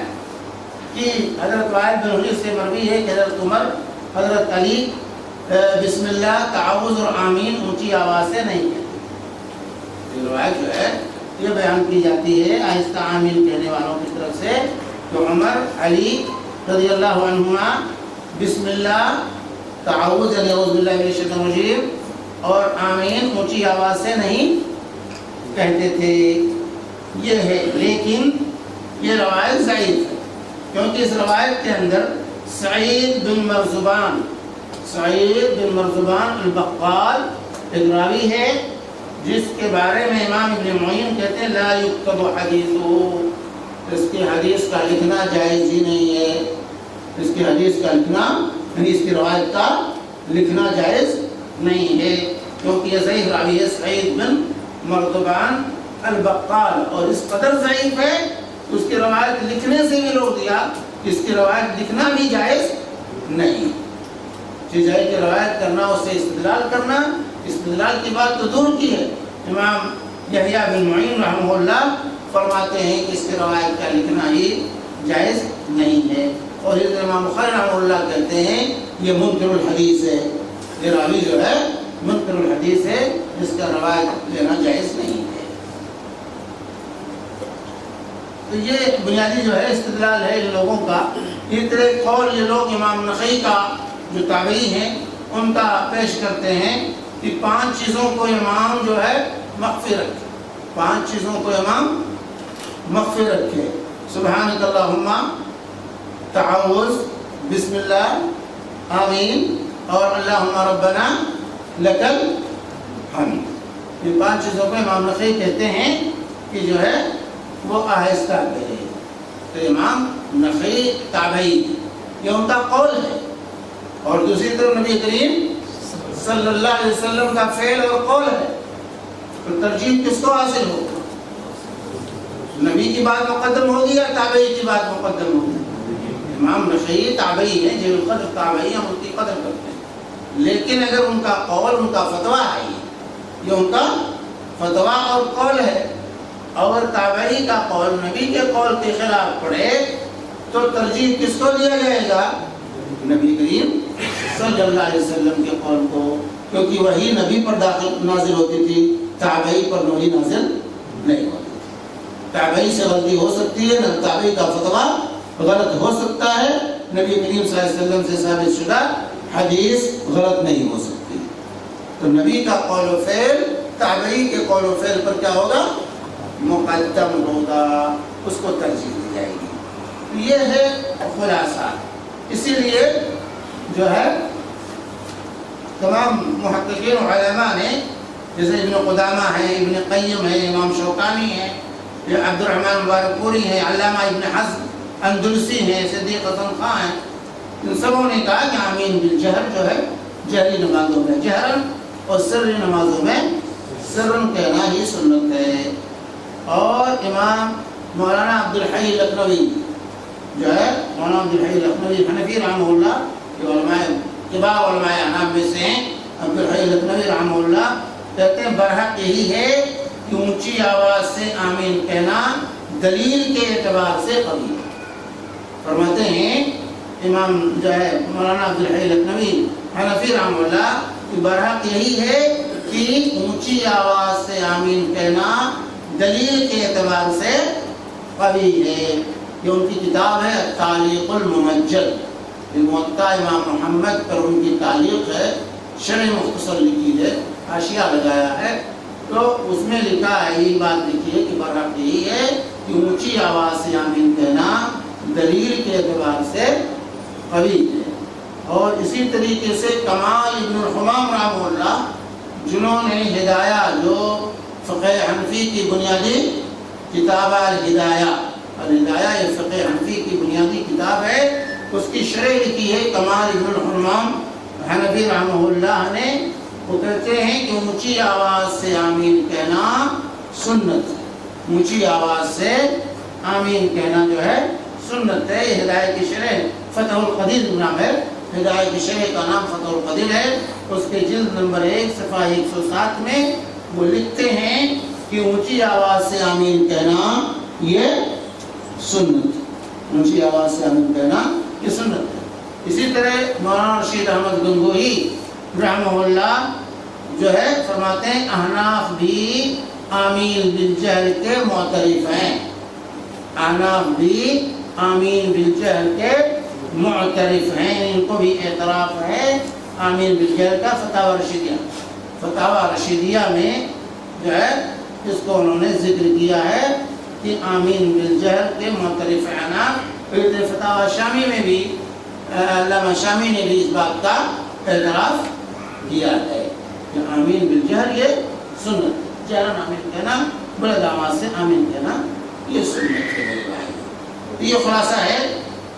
کہ حضرت وائل بن حجر سے مروی ہے کہ حضرت عمر حضرت علی بسم اللہ تعوذ اور آمین اونچی آواز سے نہیں کہتے۔ یہ روایت جو ہے یہ بیان کی جاتی ہے آہستہ آمین کہنے والوں کی طرف سے، تو عمر علی رضی اللہ عنہما بسم اللہ تعوذ یعنی اعوذ باللہ من الشیطان الرجیم اور آمین اونچی آواز سے نہیں کہتے تھے۔ یہ ہے، لیکن یہ روایت ضعیف ہے کیونکہ اس روایت کے اندر سعید بن مرزبان البقال ایک راوی ہے جس کے بارے میں امام ابن معین کہتے ہیں لا یکتب حدیثہ، اس کی حدیث کا لکھنا جائز ہی نہیں ہے، اس کی حدیث کا لکھنا یعنی اس کی روایت کا لکھنا جائز نہیں ہے، کیونکہ یہ ضعیف راوی ہے سعید بن مرزبان البقال، اور اس قدر ضعیف ہے اس کی روایت لکھنے سے بھی روک دیا، اس کی روایت لکھنا بھی جائز نہیں۔ چیز ہے کہ روایت کرنا اس سے استدلال کرنا، استدلال کی بات تو دور کی ہے، امام یحییٰ بن معین رحمہ اللہ فرماتے ہیں کہ اس کی روایت کا لکھنا ہی جائز نہیں ہے، اور یہ امام بخاری رحمہ اللہ کہتے ہیں یہ منکر الحدیث ہے، یہ راوی جو ہے منکر الحدیث ہے، جس کا روایت لینا جائز نہیں ہے۔ تو یہ بنیادی جو ہے استدلال ہے ان لوگوں کا۔ اس طرح قول یہ لوگ امام نخعی کا جو تابعی ہیں ان کا پیش کرتے ہیں کہ 5 چیزوں کو امام جو ہے مخفی رکھے، 5 چیزوں کو امام مخفی رکھے، سبحانک اللہم، تعوذ، بسم اللہ، آمین، اور اللہم ربنا لکل حمد۔ یہ 5 چیزوں کو امام نخعی کہتے ہیں کہ جو ہے وہ آہستہ کہے۔ تو امام نخعی تابعی یہ ان کا قول ہے، اور دوسری طرف نبی کریم صلی اللہ علیہ وسلم کا فعل اور قول ہے، تو ترجیح کس کو حاصل ہو؟ نبی کی بات مقدم ہوگی یا تابعی کی بات مقدم ہوگی؟ امام نخعی تابعی ہیں، جن قدر تابعی ہم ان کی قدر کرتے ہیں، لیکن اگر ان کا قول ان کا فتویٰ ہے، یہ ان کا فتویٰ اور قول ہے، اور تابعی کا قول نبی کے قول کے خلاف پڑے تو ترجیح کس کو دیا جائے گا؟ نبی کریم صلی اللہ علیہ وسلم کے قول کو، کیونکہ وہی نبی پر نازل ہوتی تھی، تابعی پر وہی نازل نہیں ہوتی تھی۔ تابعی سے غلطی ہو سکتی ہے، تابعی کا فتویٰ غلط ہو سکتا ہے، نبی کریم صلی اللہ علیہ وسلم سے ثابت شدہ حدیث غلط نہیں ہو سکتی۔ تو نبی کا قول و فعل تابعی کے قول و فعل پر کیا ہوگا؟ مقدم ہوگا، اس کو ترجیح دی جائے گی۔ یہ ہے خلاصہ۔ اسی لیے جو ہے تمام محققین و علماء نے، جیسے ابن قدامہ ہیں، ابن قیم ہیں، امام شوکانی ہیں، عبد الرحمن مبارک پوری ہیں، علامہ ابن حزم اندلسی ہیں، صدیق حسن خان ہیں، ان سبوں نے کہا کہ آمین بالجہر جو ہے جہری نمازوں میں جہرن اور سری نمازوں میں سرن کہنا ہی سنت ہے۔ اور امام مولانا عبدالحی لکھنوی جو ہے، مولانا عبدالحی لکھنوی حنفی رحمہ اللہ، جو علماء کبار علماء احناف میں سے ہیں، عبدالحی لکھنوی رحمہ اللہ کہتے ہیں برحق یہی ہے کہ اونچی آواز سے آمین کہنا دلیل کے اعتبار سے قوی ہے۔ فرماتے ہیں امام جو ہے مولانا عبدالحی لکھنوی حنفی رحمہ اللہ کہ برحق یہی ہے کہ اونچی آواز سے آمین کہنا دلیل کے اعتبار سے قوی ہے۔ یہ ان کی کتاب ہے تعلیق الممجد، موطا امام محمد پر ان کی تعلیق ہے، شرح مختصر لکھی ہے، حاشیہ لگایا ہے، تو اس میں لکھا ہے، یہ بات لکھی ہے کہ برحق یہی ہے کہ اونچی آواز سے آمین کہنا دلیل کے اعتبار سے قوی ہے۔ اور اسی طریقے سے کمال ابن الحمام رحمہ اللہ، جنہوں نے ہدایہ جو فقہ حنفی کی بنیادی کتاب الہدایہ، الہدایہ یہ فقہ حنفی کی بنیادی کتاب ہے، اس کی شرح لکھی ہے کمال ابن الحمام حنفی رحمہ اللہ نے۔ وہ کہتے ہیں کہ اونچی آواز سے آمین کہنا سنت ہے، اونچی آواز سے آمین کہنا جو ہے سنت ہے۔ یہ ہدایہ کی شرح فتح القدیر نام ہے، ہدایہ کی شرح کا نام فتح القدیر ہے، اس کے جلد نمبر 1 صفحہ 107 میں وہ لکھتے ہیں کہ اونچی آواز سے آمین کہنا یہ سنت ہے، اونچی آواز سے آمین کہنا یہ سنت ہے۔ اسی طرح مولانا رشید احمد گنگوہی رحمہ اللہ جو ہے فرماتے ہیں احناف بھی آمین بالجہر کے معترف ہیں، احناف بھی آمین بالجہر کے معترف ہیں، ان کو بھی اعتراف ہے آمین بالجہر کا۔ فتاوی رشیدیہ میں جو ہے اس کو انہوں نے ذکر کیا ہے کہ آمین بالجہر کے معترف ہیں احناف۔ فتاوی شامی میں بھی علامہ شامی نے بھی اس بات کا اعتراف کیا ہے کہ آمین بالجہر یہ سنت ہے، جہرن آمین کہنا، بلند آواز سے آمین کہنا یہ سنت ہے۔ یہ خلاصہ ہے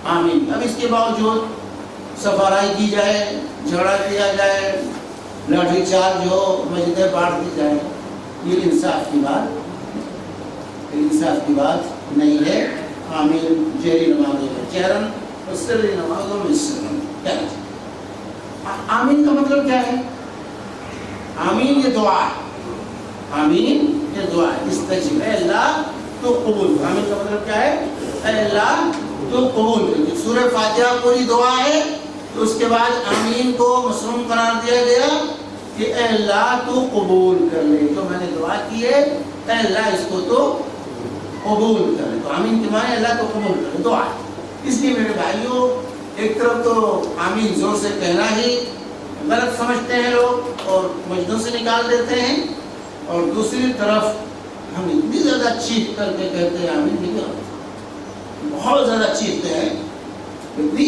آمین۔ اب اس کے باوجود سفارائی کی جائے، جھگڑا کیا جائے، لاٹھی چارج ہو، مسجدیں باڑھ دی جائے، یہ انصاف کی بات نہیں ہے۔ آمین جہری نمازوں میں جہرن اور سری نمازوں میں سرن کہنا چاہیے۔ آمین کا مطلب کیا ہے؟ آمین یہ دعا ہے، آمین یہ دعا ہے، استجب، اے اللہ تو قبول۔ آمین کا مطلب کیا ہے؟ اے اللہ تو قبول کر۔ سورہ فاتحہ پوری دعا ہے، تو اس کے بعد آمین کو مصروم قرار دیا گیا کہ اے اللہ تو قبول کر لے۔ تو میں نے دعا کی ہے، اے اللہ اس کو تو قبول کر لے۔ تو آمین کے معنی اللہ تو قبول کر لے، دعا ہے۔ اس لیے میرے بھائیوں، ایک طرف تو آمین زور سے کہنا ہی غلط سمجھتے ہیں لوگ اور مجدوں سے نکال دیتے ہیں، اور دوسری طرف ہم اتنی زیادہ چیخ کر کے کہتے ہیں آمین، نہیں، بہت زیادہ چیختے ہیں، اتنی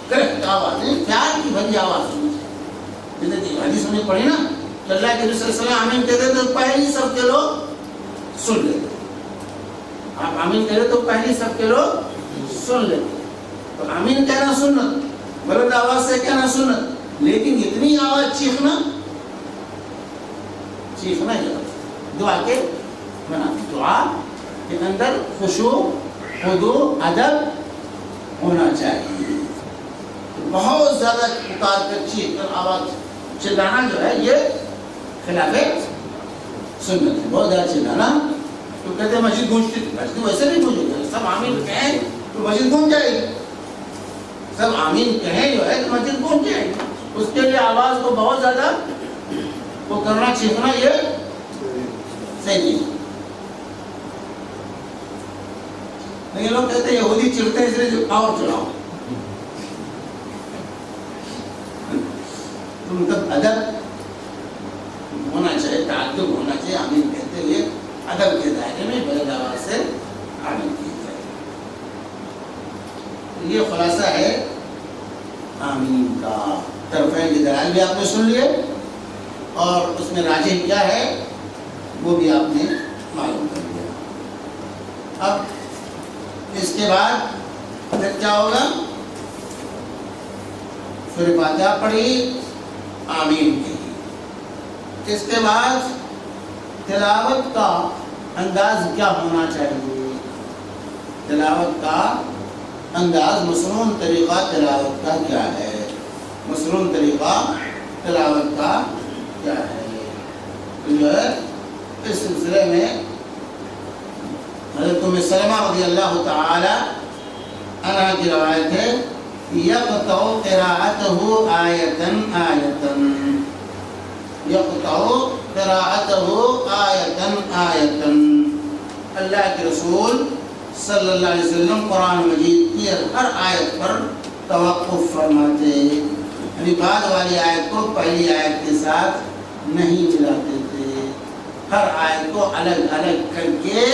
کریکٹ آواز ہے، پیار کی بھری آواز سنی چاہیے۔ جیسے حدیث ہم نے پڑھی نا کہ اللہ کے رسول صلی اللہ علیہ وسلم آمین کہتے تو پہلی سب کے لوگ سن لیتے۔ آپ آمین کہتے تو پہلی سب کے لوگ سن لیتے۔ تو آمین کہنا سنت، بلند آواز سے کہنا سنت، لیکن اتنی آواز چیخنا دعا کے بنا، دعا کے اندر خشوع، خضوع، ادب ہونا چاہیے۔ بہت زیادہ پکار کر چیخ کر آواز چلانا جو ہے یہ خلاف سنت ہے۔ بہت زیادہ چلانا تو کہتے ہیں مسجد گونجتی تھی، مسجد ویسے نہیں گونجے گی، سب آمین کہیں تو مسجد گونج جائے گی، سب آمین کہیں جو ہے تو مسجد گونج جائے گی۔ اس کے لیے آواز کو بہت زیادہ وہ کرنا، چیخنا یہ صحیح نہیں۔ لیکن لوگ کہتے ہیں یہودی چڑھتے ہیں اس لیے اور چڑھاؤ، تو مطلب ادب ہونا چاہیے، تعدب ہونا چاہیے، آمین کہتے ہوئے ادب کے دائرے میں بلند آواز سے آمین کی جائے۔ یہ خلاصہ ہے آمین کا۔ طرفین کی دلائل بھی آپ نے سن لیے اور اس میں راجح کیا ہے وہ بھی آپ نے معلوم کر لیا۔ اب اس کے بعد پھر کیا ہوگا؟ سورہ فاتحہ پڑھی، آمین کہی۔ اس کے بعد تلاوت کا انداز کیا ہونا چاہیے؟ تلاوت کا انداز، مسنون طریقہ تلاوت کا کیا ہے؟ مسنون طریقہ تلاوت کا کیا ہے؟ تو جو ہے اس سلسلے میں حضرت ام سلمہ رضی اللہ تعالی عنہ کی روایت ہے، یقطع قراءته آیتن آیتن، یقطع قراءته آیتن آیتن۔ اللہ کے رسول صلی اللہ علیہ وسلم قرآن مجید کی ہر آیت پر توقف فرماتے، یعنی بعد والی آیت کو پہلی آیت کے ساتھ نہیں ملاتے تھے، ہر آیت کو الگ الگ کر کے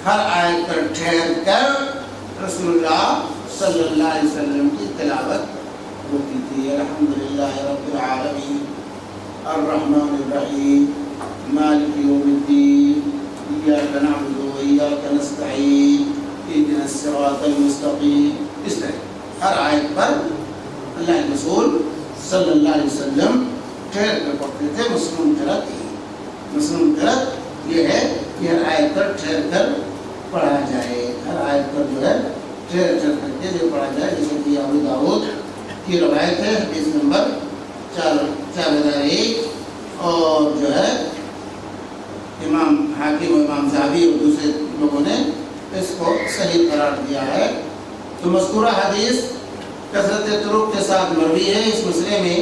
ہر آیت پر ٹھہر کر رسول اللہ صلی اللہ علیہ وسلم کی تلاوت ہوتی تھی۔ الحمدللہ رب العالمین الرحمن الرحیم مالک یوم الدین ایاک نعبد و ایاک نستعین اہدنا الصراط المستقیم۔ اس طرح ہر آیت پر اللہ کے رسول صلی اللہ علیہ وسلم ٹھہر کر پڑھتے تھے۔ مسنون قرأت مسنون قرأت یہ ہے کہ ہر آیت پر ٹھہر کر پڑھا جائے، ہر آیت پر جو ہے ٹھہر کر کے جو پڑھا جائے، جیسے کہ ابو داؤد کی روایت ہے حدیث نمبر 4001، اور جو ہے امام حاکم و امام ذہبی اور دوسرے لوگوں نے اس کو صحیح قرار دیا ہے۔ تو مذکورہ حدیث کثرت طرق کے ساتھ مروی ہے۔ اس مسئلے میں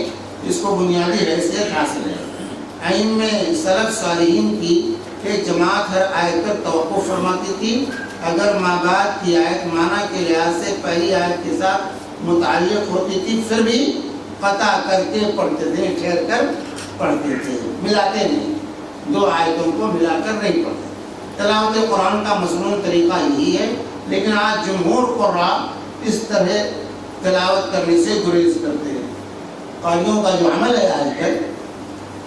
اس کو بنیادی حیثیت حاصل ہے۔ ائمہ سلف صالحین کی ایک جماعت ہر آیت پر توقف فرماتی تھی، اگر ما بعد کی آیت معنی کے لحاظ سے پہلی آیت کے ساتھ متعلق ہوتی تھی پھر بھی قطع کر کے پڑھتے تھے، ٹھہر کر پڑھتے تھے، ملاتے نہیں، دو آیتوں کو ملا کر نہیں پڑھتے۔ تلاوت قرآن کا مسنون طریقہ یہی ہے، لیکن آج جمہور قراء اس طرح تلاوت کرنے سے گریز کرتے ہیں۔ قاریوں کا جو عمل ہے آج کل،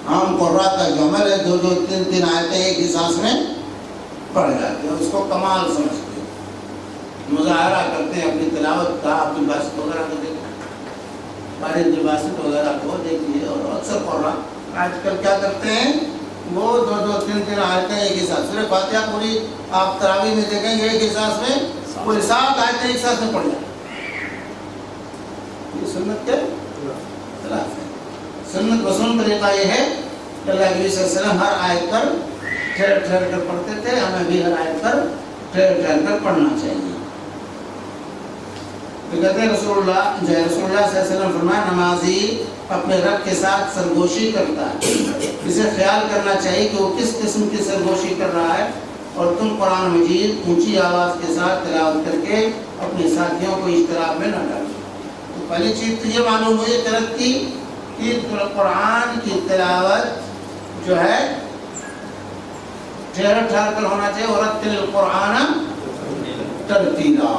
عام قراء کا جو عمل ہے، دو دو تین تین آیتیں ایک ہی سانس میں پڑھ جاتے ہیں، اس کو کمال سمجھتے ہیں، مظاہرہ کرتے ہیں اپنی تلاوت کا۔ عبد الباسط وغیرہ کو دیکھیں، عبد الباسط وغیرہ کو دیکھیے، اور اکثر قراء آج کل کیا کرتے ہیں، وہ دو دو تین تین آیتیں ایک ہی ساتھ، سورہ فاتحہ پوری آپ تراویح میں دیکھیں گے ایک ہی سانس میں پوری 7 آیتیں ایک ساتھ میں پڑھ جائیں۔ یہ سنت کے خلاف ہے۔ سنت مسنون طریقہ یہ ہے کہ اللہ کے نبی صلی اللہ علیہ وسلم ہر آیت پر ٹھہر ٹھہر کر پڑھتے تھے، ہمیں بھی ہر آیت پر ٹھہر ٹھہر کر پڑھنا چاہیے۔ تو کہتے ہیں رسول اللہ صلی اللہ علیہ وسلم فرمایا، نمازی اپنے رب کے ساتھ سرگوشی کرتا ہے، اسے خیال کرنا چاہیے کہ وہ کس قسم کی سرگوشی کر رہا ہے، اور تم قرآن مجید اونچی آواز کے ساتھ تلاوت کر کے اپنے ساتھیوں کو اشتراک میں نہ ڈالو۔ تو پہلی چیز تو یہ معلوم ہوئی قرأت کی کہ قرآن کی تلاوت جو ہے ٹھہر ٹھہر کر ہونا چاہیے۔ ورتل القرآن ترتیلا،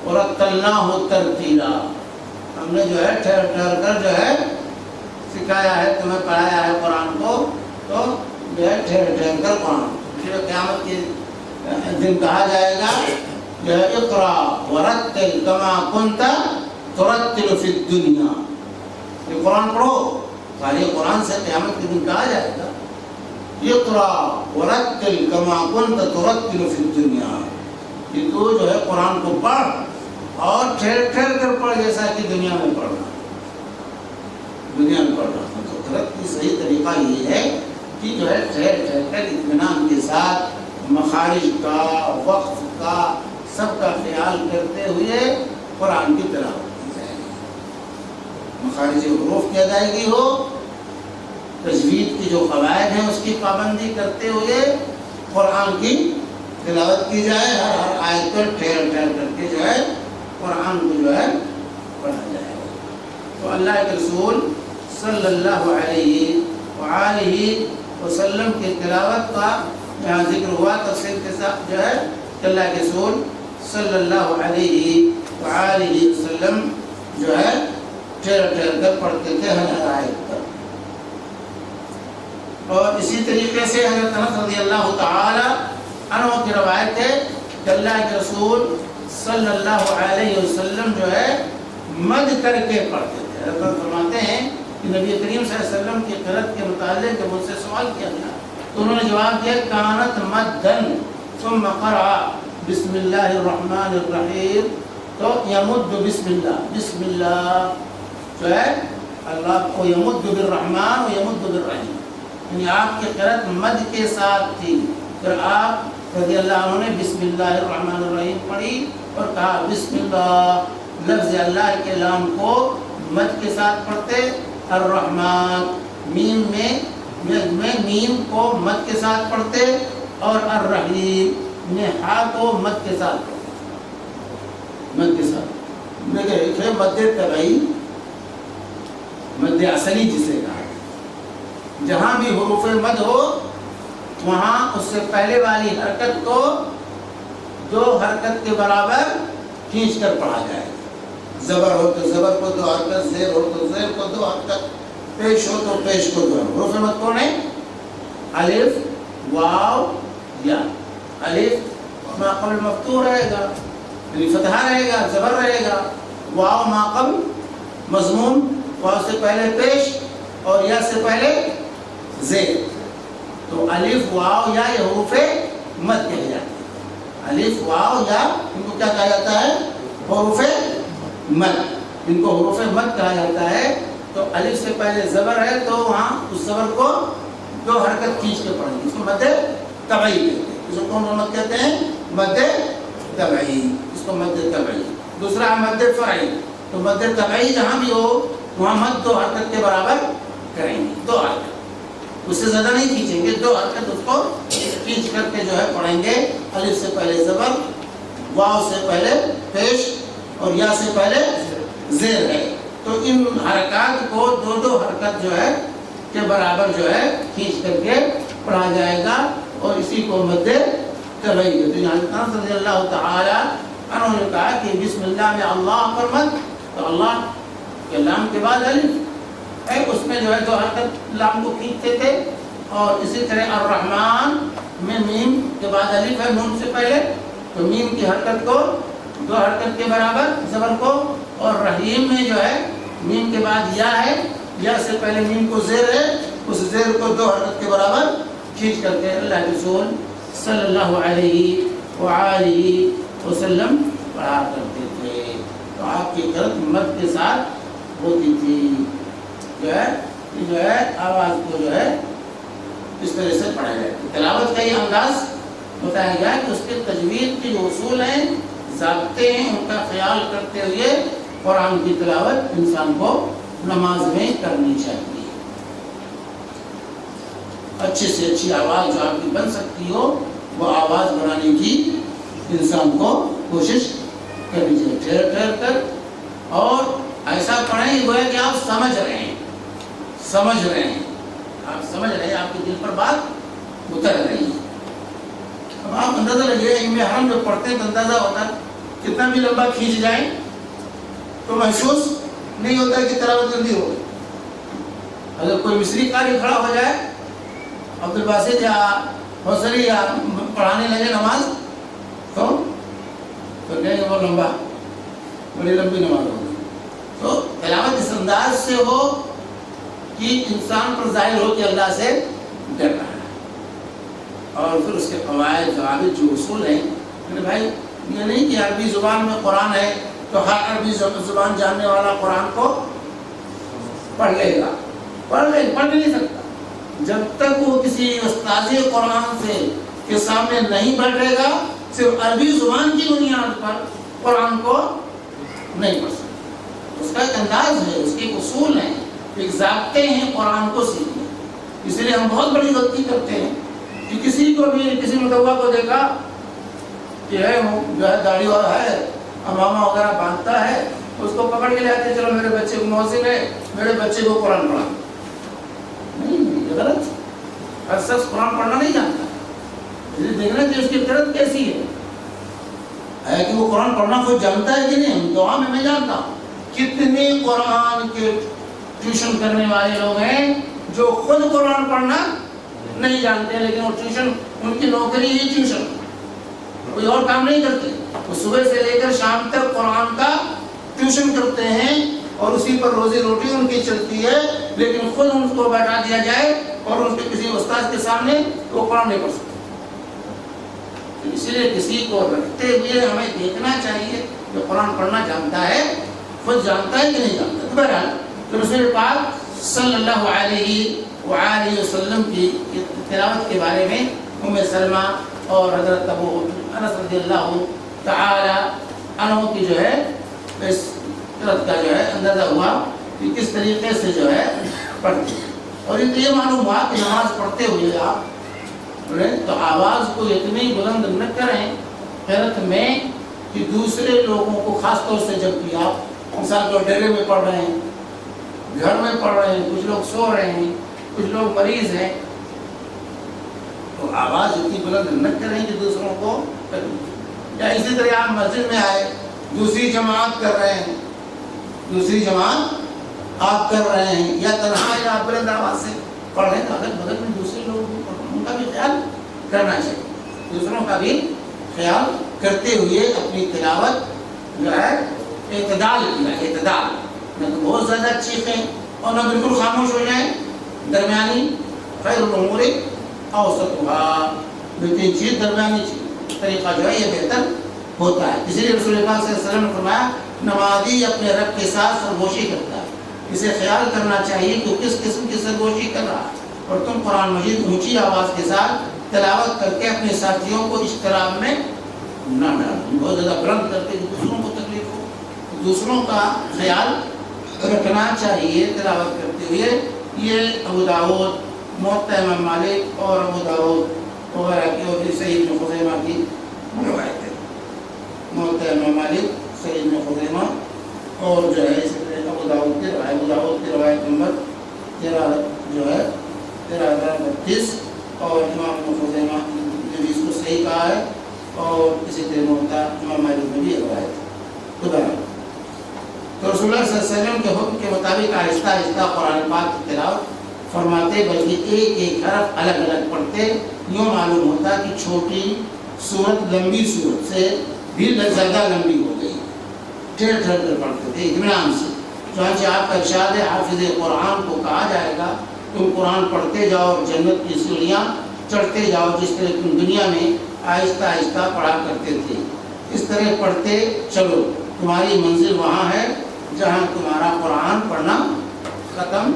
ورتلناہ ترتیلا، ہم نے جو ہے ٹھہر ٹھہر کر جو ہے سکھایا ہے، تمہیں پڑھایا ہے قرآن کو، تو جو ہے ٹھہر ٹھہر کر قرآن جو قیامت کے دن کہا جائے گا جو ہے اقرا ورتل کما کنت ترتل فی الدنیا، یہ قرآن پڑھو، سارے قرآن سے قیامت کے دن کہا جائے گا اقرا ورتل کما کنت ترتل فی الدنیا، کہ تو جو ہے قرآن کو پڑھ اور ٹھہر ٹھہر کر پڑھ جیسا کہ دنیا میں پڑھنا، دنیا میں پڑھنا۔ تو قرأت کی صحیح طریقہ یہ ہے کہ جو ہے ٹھہر ٹھہر کر اطمینان کے ساتھ مخارج کا، وقف کا، سب کا خیال کرتے ہوئے قرآن کی تلاوت کی جائے گی، مخارج حروف کی ادائیگی ہو، تجوید کی جو قواعد ہیں اس کی پابندی کرتے ہوئے قرآن کی تلاوت کی جائے، ہر آیت پر ٹھہر ٹھہر کر کے جو ہے قرآن کو جو ہے پڑھا جائے۔ تو اللہ کے رسول صلی اللہ علیہ وآلہ وسلم کی تلاوت کا یہاں ذکر ہوا تفصیل کے ساتھ جو ہے کہ اللہ کے رسول صلی اللہ علیہ وآلہ وسلم جو ہے ٹھہر ٹھہر کر پڑھتے تھے ہر آیت پر. اور اسی طریقے سے حضرت انس رضی اللہ تعالی عنہ کی روایت ہے کہ اللہ کے رسول صلی اللہ علیہ وسلم جو ہے مد کر کے پڑھتے تھے. حضرت فرماتے ہیں کہ نبی کریم صلی اللہ علیہ وسلم کی قرأت کے متعلق جب ان سے سوال کیا گیا تو انہوں نے جواب دیا کانت مدن ثم قرأ بسم اللہ الرحمن الرحیم تو یمد بسم اللہ جو ہے اللہ کو یمد بالرحمن و یمد بالرحیم، یعنی آپ کی قرأت مد کے ساتھ تھی. پھر آپ رضی اللہ عنہ نے بسم اللہ الرحمن الرحیم پڑھی اور کہا بسم اللہ. لفظ اللہ کے لام کو مد کے ساتھ پڑھتے، الرحمن میم میں میم کو مد کے ساتھ پڑھتے، اور الرحیم میں ہا کو مد کے ساتھ پڑھتے. مد کے ساتھ دیکھیں مد طبعی مد اصلی جسے کہا، جہاں بھی حروف مد ہو وہاں اس سے پہلے والی حرکت کو دو حرکت کے برابر کھینچ کر پڑھا جائے. زبر ہو تو زبر کو دو حرکت، زیر ہو تو زیر کو دو حرکت، پیش ہو تو پیش کو دو. حروف مد کون ہے؟ الف واو یا. الف ما قبل مفتوح رہے گا یعنی فتحہ رہے گا، زبر رہے گا. واو ما قبل مضموم، واو سے پہلے پیش اور یا سے پہلے زیر. تو الف واو یا یہ حروف مد کہے جاتے ہیں. الف واو یا ان کو کیا کہا جاتا ہے؟ حروف مد. ان کو حروف مد کہا جاتا ہے. تو الف سے پہلے زبر ہے تو وہاں اس زبر کو دو حرکت کھینچ کے پڑھیں گے. اس کو مد طبعی کہتے ہیں. اس کو کون مد کہتے ہیں؟ مد طبعی. اس کو مد طبعی. دوسرا مد فرعی. تو مد طبعی جہاں بھی ہو وہاں مد دو حرکت کے برابر کریں گے. دو حرکت، اس سے زیادہ نہیں کھینچیں گے. دو حرکت اس کو کھینچ کر کے جو ہے پڑھیں گے. الف سے پہلے زبر، واو سے پہلے پیش اور یا سے پہلے زیر ہے. تو ان حرکات کو دو دو حرکت جو ہے کے برابر جو ہے کھینچ کر کے پڑھا جائے گا اور اسی کو مد طبعی کہتے ہیں. انس رضی اللہ تعالی عنہ نے کہا کہ بسم اللہ میں اللہ پر مد، تو اللہ کے لام کے بعد الف ہے، اس میں جو ہے دو حرکت لام کو کھینچتے تھے. اور اسی طرح الرحمن میں میم کے بعد الف ہے نون سے پہلے، تو میم کی حرکت کو دو حرکت کے برابر زبر کو. اور رحیم میں جو ہے میم کے بعد یا ہے، یا سے پہلے میم کو زیر ہے، اس زیر کو دو حرکت کے برابر کھینچ کر کے اللہ کے رسول صلی اللہ علیہ وآلہ وسلم پڑھا کرتے تھے. تو آپ کی قرأت مد کے ساتھ ہوتی تھی. جو ہے آواز کو جو ہے اس طرح سے پڑھا جائے. تلاوت کا یہ انداز بتایا گیا کہ اس کے تجوید کے جو اصول ہیں، ضابطے ہیں، ان کا خیال کرتے ہوئے قرآن کی تلاوت انسان کو نماز میں کرنی چاہیے. اچھی سے اچھی آواز جو آپ کی بن سکتی ہو وہ آواز بنانے کی انسان کو کوشش کرنی چاہیے. ٹھہر ٹھہر کر اور ایسا پڑھیں گویا کہ آپ سمجھ رہے ہیں، آپ سمجھ رہے ہیں، آپ کے دل پر بات اتر رہی ہے. اب آپ اندازہ لگے ان حرم جو پڑھتے ہیں تو اندازہ ہوتا ہے کتنا بھی لمبا کھینچ جائیں تو محسوس نہیں ہوتا کہ تلاوت جلدی ہو گئی. اگر کوئی مصری قاری کھڑا ہو جائے، عبد الباسط یا حوصلی یا پڑھانے لگے نماز تو کہیں گے وہ لمبا، بڑی لمبی نماز ہوگی. تو تلاوت اس انداز سے ہو کہ انسان پر ظاہر ہو کہ اللہ سے ڈر رہا ہے. اور پھر اس کے قواعد ضوابط جو اصول ہیں، بھائی یہ نہیں کہ عربی زبان میں قرآن ہے تو ہر عربی زبان جاننے والا قرآن کو پڑھ لے گا. پڑھ نہیں سکتا جب تک وہ کسی استاذ قرآن سے کے سامنے نہیں بیٹھے گا. صرف عربی زبان کی بنیاد پر قرآن کو نہیں پڑھ سکتا. اس کا ایک انداز ہے، اس کے ایک اصول ہیں، ایک ضابطے ہیں قرآن کو سیکھنے. اس لیے ہم بہت بڑی غلطی کرتے ہیں کہ کسی کو بھی کسی متوع کو دیکھا کہ ہے جو ہے داڑھی والا ہے، امامہ وغیرہ باندھتا ہے، اس کو پکڑ کے لے آتے چلو میرے بچے کو مؤذن ہے، میرے بچے کو قرآن پڑھا. نہیں، ہر شخص قرآن پڑھنا نہیں جانتا، دیکھنا کہ اس کی فطرت کیسی ہے کہ وہ قرآن پڑھنا کوئی جانتا ہے کہ نہیں. دعا میں جانتا ہوں کتنے قرآن کے ٹیوشن کرنے والے لوگ ہیں جو خود قرآن پڑھنا نہیں جانتے، لیکن وہ ٹیوشن، ان کی نوکری ہی ٹیوشن، کوئی اور کام نہیں کرتے. وہ صبح سے لے کر شام تک قرآن کا ٹیوشن کرتے ہیں اور اسی پر روزی روٹی ان کی چلتی ہے، لیکن خود ان کو بیٹھا دیا جائے اور ان کے کسی استاد کے سامنے وہ قرآن نہیں پڑھ سکتے. اس لیے کسی کو رکھتے ہوئے ہمیں دیکھنا چاہیے کہ قرآن پڑھنا جانتا ہے، خود جانتا ہے کہ نہیں جانتا. بہرحال رسول پاک صلی اللہ علیہ وآلہ وسلم کی تلاوت کے بارے میں ام سلمہ اور حضرت ابو انس رضی اللہ تعالی عنہ کی جو ہے اس قرأت کا جو ہے اندازہ ہوا کہ کس طریقے سے جو ہے پڑھتے ہیں. اور یہ معلوم ہوا کہ نماز پڑھتے ہوئے آپ تو آواز کو اتنی بلند نہ کریں قرأت میں کہ دوسرے لوگوں کو، خاص طور سے جب بھی آپ مثال کو ڈیرے میں پڑھ رہے ہیں، گھر میں پڑھ رہے ہیں، کچھ لوگ سو رہے ہیں، کچھ لوگ مریض ہیں، تو آواز اتنی بلند نہ کریں کہ دوسروں کو تکلیف. یا اسی طرح آپ مسجد میں آئے، دوسری جماعت کر رہے ہیں، دوسری جماعت آپ کر رہے ہیں، یا تنہا یا آپ بلند آواز سے پڑھ رہے ہیں، تو اگر بغل میں دوسرے لوگ ان کا بھی خیال کرنا چاہیے. دوسروں کا بھی خیال کرتے ہوئے اپنی تلاوت جو ہے اعتدال کیا، اعتدال، نہ تو بہت زیادہ چیخیں اور نہ بالکل خاموش ہو جائیں، درمیانی. خیر الامور اوسطها، بہترین چیز درمیانی چیز طریقہ جو ہے یہ بہتر ہوتا ہے. اسی لیے رسول اللہ صلی اللہ علیہ وسلم نے فرمایا نمازی اپنے رب کے ساتھ سرگوشی کرتا ہے، اسے خیال کرنا چاہیے کہ کس قسم کی سرگوشی کر رہا ہے، اور تم قرآن مجید اونچی آواز کے ساتھ تلاوت کر کے اپنے ساتھیوں کو اشتراک میں نہ ڈالو، بہت زیادہ بلند کر کے دوسروں کو تکلیف ہو. دوسروں کا خیال رکھنا چاہیے تلاوت کرتے ہوئے. یہ ابو داؤد، موطا امام مالک اور ابو داؤد وغیرہ کی اور صحیح ابن خزیمہ کی روایت ہے. موطا امام مالک، صحیح ابن خزیمہ اور جو ہے اس طرح ابو داؤد کی روایت نمبر 13 جو ہے 13,032 اور امام ابن خزیمہ نے بھی اس کو صحیح کہا ہے اور اسی طرح موطا امام مالک نے بھی روایت خدا. تو رسول اللہ صلی اللہ علیہ وسلم کے حکم کے مطابق آہستہ آہستہ قرآن پاک کی تلاوت فرماتے، بلکہ ایک ایک حرف الگ الگ پڑھتے. یوں معلوم ہوتا کہ چھوٹی صورت لمبی صورت سے بھی زیادہ لمبی ہو گئی، ٹھہر ٹھہر کر پڑھتے تھے اطمینان سے. چنانچہ آپ کا ارشاد ہے حافظ قرآن کو کہا جائے گا تم قرآن پڑھتے جاؤ اور جنت کی سیڑھیاں چڑھتے جاؤ جس طرح تم دنیا میں آہستہ آہستہ پڑھا کرتے تھے، اس طرح پڑھتے چلو، تمہاری منزل وہاں ہے جہاں تمہارا قرآن پڑھنا ختم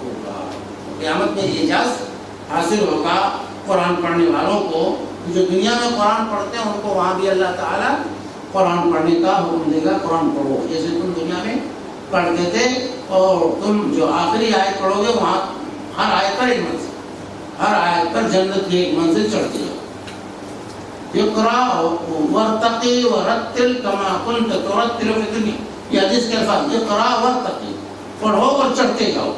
ہوگا. قیامت میں اعزاز حاصل ہوگا قرآن پڑھنے والوں کو. جو دنیا میں قرآن پڑھتے ہیں ان کو وہاں بھی اللہ تعالیٰ قرآن پڑھنے کا حکم دے گا، قرآن پڑھو جیسے تم دنیا میں پڑھتے تھے. اور تم جو آخری آیت پڑھو گے وہاں ہر آیت پر ایک منزل، ہر آیت پر جنت کی ایک منزل چڑھتی ہے. اقرا ورتقی ورتل کما کنت ترتل فی الدنیا، یہ حدیث کے الفاظ اقرا ورتقی، پڑھو اور چڑھتے جاؤ،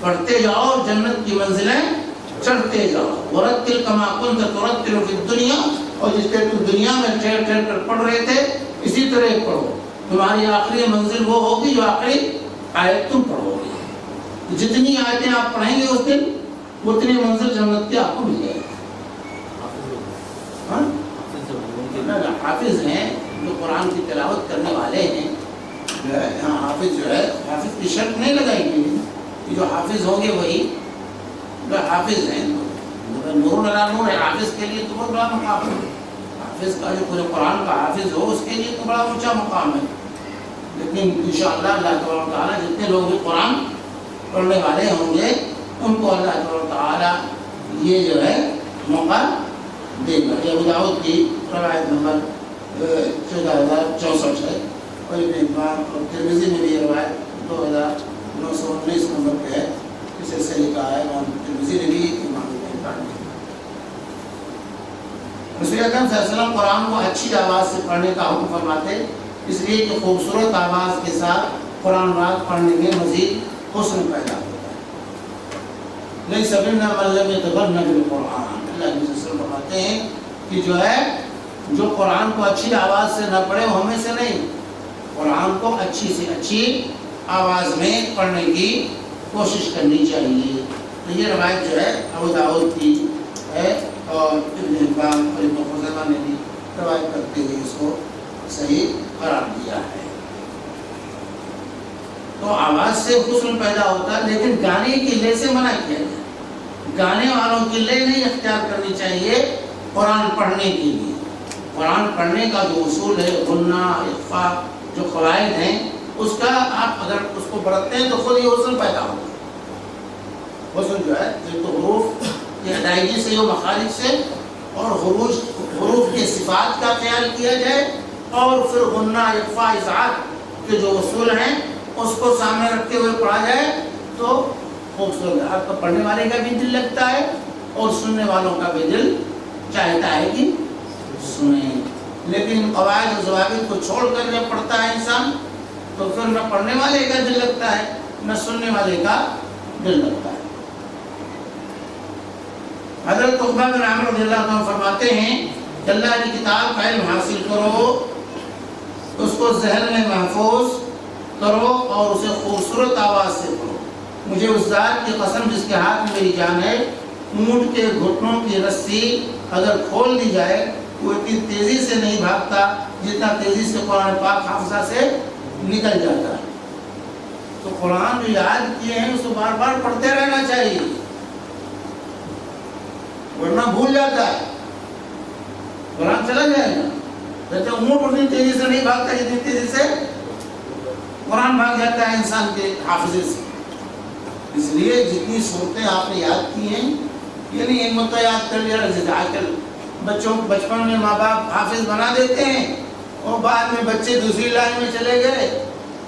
پڑھتے جاؤ جنت کی منزلیں چڑھتے جاؤ. ورتل کما کنت ترتل فی الدنیا، اور جس طرح تم دنیا میں ٹھہر ٹھہر کر پڑھ رہے تھے اسی طرح پڑھو، تمہاری آخری منزل وہ ہوگی جو آخری آیت تم پڑھو گے. جتنی آیتیں آپ پڑھیں گے اس دن اتنی منزل جنت کی آپ کو مل جائے گی. حافظ ہیں جو قرآن کی تلاوت کرنے والے ہیں، یہاں حافظ جو ہے حافظ کی شرط نہیں لگائی گئی کہ جو حافظ ہوں گے وہی جو حافظ ہیں. نور علی نور ہے، حافظ کے لیے تو بہت بڑا مقام ہے. حافظ کا جو پورے قرآن کا حافظ ہو اس کے لیے تو بڑا اونچا مقام ہے. لیکن انشاءاللہ اللہ تعالیٰ جتنے لوگ بھی قرآن پڑھنے والے ہوں گے ان کو اللہ تعالیٰ یہ جو ہے موقع دے گا. یہ ابو داؤد کی روایت نمبر 14,064 ہے اور ابن حبان اور ترمذی میں بھی یہ روایت 2,919 نمبر پہ ہے، اسے صحیح کہا ہے امام ترمذی نے بھی. امام ابن حبان نے رسول اکرم صلی اللہ علیہ وسلم قرآن کو اچھی آواز سے پڑھنے کا حکم فرماتے، اس لیے کہ خوبصورت آواز کے ساتھ قرآن پاک پڑھنے میں مزید حسن پیدا ہوتا ہے. لیس منا من لم یتغن بالقرآن، اللہ کے رسول فرماتے ہیں کہ جو ہے جو قرآن کو اچھی آواز سے نہ پڑھے وہ ہمیں سے نہیں، قرآن کو اچھی سے اچھی آواز میں پڑھنے کی کوشش کرنی چاہیے۔ تو یہ روایت جو ہے ابو داؤد کی ہے اور ابن حبان اور ابن خزیمہ نے بھی روایت کرتے ہوئے اس کو صحیح قرار دیا ہے۔ تو آواز سے حسن پیدا ہوتا ہے، لیکن گانے کی لے سے منع کیا جائے۔ گانے والوں کی لے نہیں اختیار کرنی چاہیے قرآن پڑھنے کے لیے۔ قرآن پڑھنے کا جو اصول ہے، غنہ، اخفا، جو قواعد ہیں، اس کا آپ اگر اس کو برتتے ہیں تو خود ہی حسن پیدا ہوگا۔ حسن جو ہے ایک تو حروف کی ادائیگی سے، مخارج سے، اور حروف کے صفات کا خیال کیا جائے، اور پھر غنہ، اخفا، اظہار کے جو اصول ہیں اس کو سامنے رکھتے ہوئے پڑھا جائے تو خوبصورت، آپ کا پڑھنے والے کا بھی دل لگتا ہے اور سننے والوں کا بھی دل چاہتا ہے کہ سنیں۔ لیکن قواعد و ضوابط کو چھوڑ کر جب پڑھتا ہے انسان تو پھر نہ پڑھنے والے کا دل لگتا ہے نہ سننے والے کا دل لگتا ہے۔ حضرت عقبہ بن عامر رضی اللہ عنہ فرماتے ہیں کہ اللہ کی کتاب کا علم حاصل کرو، اس کو ذہن میں محفوظ کرو اور اسے خوبصورت آواز سے پڑھو۔ مجھے اس ذات کی قسم جس کے ہاتھ میں میری جان ہے، اونٹ کے گھٹنوں کی رسی اگر کھول دی جائے وہ اتنی تیزی سے نہیں بھاگتا جتنا تیزی سے قرآن پاک حافظہ سے نکل جاتا ہے۔ تو قرآن جو یاد کیے ہیں اس کو بار بار پڑھتے رہنا چاہیے، ورنہ بھول جاتا ہے، قرآن چلا جائے گا۔ کہتے اونٹ اتنی تیزی سے نہیں بھاگتا جتنی تیزی سے قرآن بھاگ جاتا ہے انسان کے حافظے سے۔ اس لیے جتنی صورتیں آپ نے یاد کی ہیں، یہ نہیں ایک مرتبہ یاد کر لیا، جیسے آج کل بچوں بچپن میں ماں باپ حافظ بنا دیتے ہیں اور بعد میں بچے دوسری لائن میں چلے گئے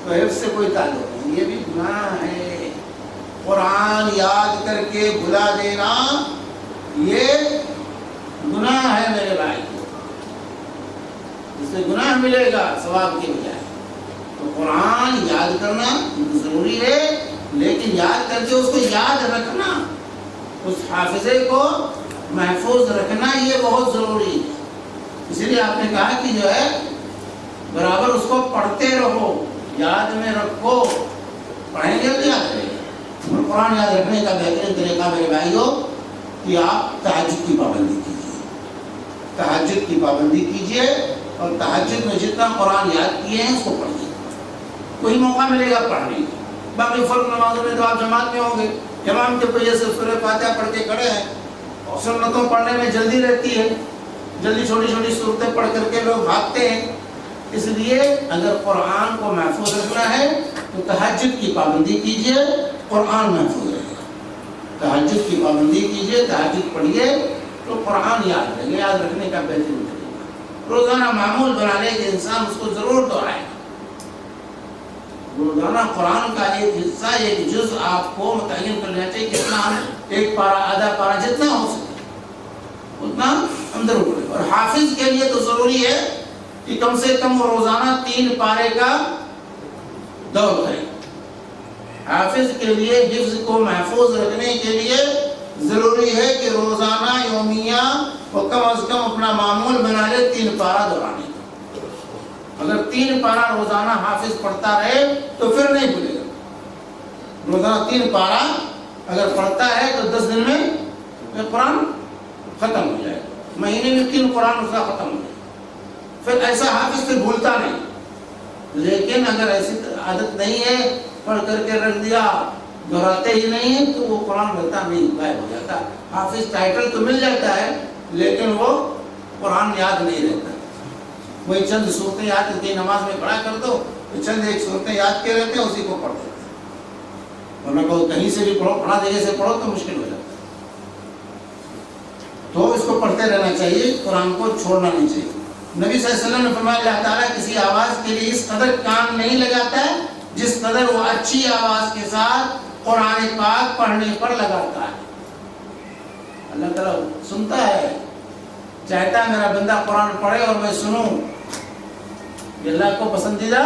تو حفظ سے کوئی تعلق نہیں۔ یہ بھی گناہ ہے، قرآن یاد کر کے بھلا دینا یہ گناہ ہے میرے بھائی، اس سے گناہ ملے گا ثواب کے بجائے۔ تو قرآن یاد کرنا ضروری ہے، لیکن یاد کر کے اس کو یاد رکھنا، اس حافظے کو محفوظ رکھنا یہ بہت ضروری ہے۔ اس لیے آپ نے کہا کہ جو ہے برابر اس کو پڑھتے رہو، یاد میں رکھو، پڑھیں گے تو یاد رہے گا۔ اور قرآن یاد رکھنے کا بہترین طریقہ میرے بھائیوں کہ آپ تہجد کی پابندی کیجیے، تہجد کی پابندی کیجیے اور تہجد میں جتنا قرآن یاد کیے ہیں اس کو پڑھیے۔ کوئی موقع ملے گا پڑھنے کا، باقی فرض نمازوں میں تو آپ جماعت میں ہوں گے، امام کے پہیے سے سورہ فاتحہ پڑھ کے کھڑے ہیں، اور سنتوں پڑھنے میں جلدی رہتی ہے، جلدی چھوٹی چھوٹی صورتیں پڑھ کر کے لوگ بھاگتے ہیں۔ اس لیے اگر قرآن کو محفوظ رکھنا ہے تو تہجد کی پابندی کیجیے، قرآن محفوظ رہے گا۔ تہجد کی پابندی کیجیے، تہجد پڑھیے تو قرآن یاد رہے گا۔ یاد رکھنے کا بہترین طریقہ روزانہ معمول بنا لے کہ انسان اس کو ضرور دہرائے۔ روزانہ قرآن کا ایک حصہ، ایک جز آپ کو متعین کر لینا چاہیے، کتنا ایک پارہ، آدھا پارہ، جتنا ہو سکے اتنا اندر اڑے۔ اور حافظ کے لیے تو ضروری ہے کہ کم سے کم وہ روزانہ 3 پارے کا دور کرے۔ حافظ کے لیے حفظ کو محفوظ رکھنے کے لیے ضروری ہے کہ روزانہ یومیہ وہ کم از کم اپنا معمول بنا لے 3 پارہ دہرانے کا۔ اگر 3 پارہ روزانہ حافظ پڑھتا رہے تو پھر نہیں بھولے گا۔ روزانہ 3 پارہ اگر پڑھتا ہے تو 10 دن میں قرآن ختم ہو جائے گا، مہینے میں 3 قرآن اس کا ختم ہو جائے گا۔ پھر ایسا حافظ پھر بھولتا نہیں۔ لیکن اگر ایسی عادت نہیں ہے، پڑھ کر کے رکھ دیا، دہراتے ہی نہیں ہے، تو وہ قرآن رہتا نہیں، غائب ہو جاتا۔ حافظ ٹائٹل تو مل جاتا ہے لیکن وہ قرآن یاد نہیں رہتا۔ وہی چند صورتیں یاد کرتے نماز میں پڑھا کر دو، تو چند ایک صورتیں یاد کے رہتے ہیں، اسی کو پڑھ دیتے ہیں، ورنہ کہو کہیں سے بھی پڑھو، پڑھا جگہ سے پڑھو تو مشکل ہو جاتا ہے۔ تو اس کو پڑھتے رہنا چاہیے، قرآن کو چھوڑنا نہیں چاہیے۔ نبی صلی اللہ علیہ وسلم نے فرمایا اللہ تعالیٰ کسی آواز کے لیے اس قدر کان نہیں لگاتا ہے جس قدر وہ اچھی آواز کے ساتھ قرآن پاک پڑھنے پر لگاتا ہے۔ اللہ تعالیٰ سنتا ہے، چاہتا ہے میرا بندہ قرآن پڑھے اور میں سنوں۔ یہ اللہ کو پسندیدہ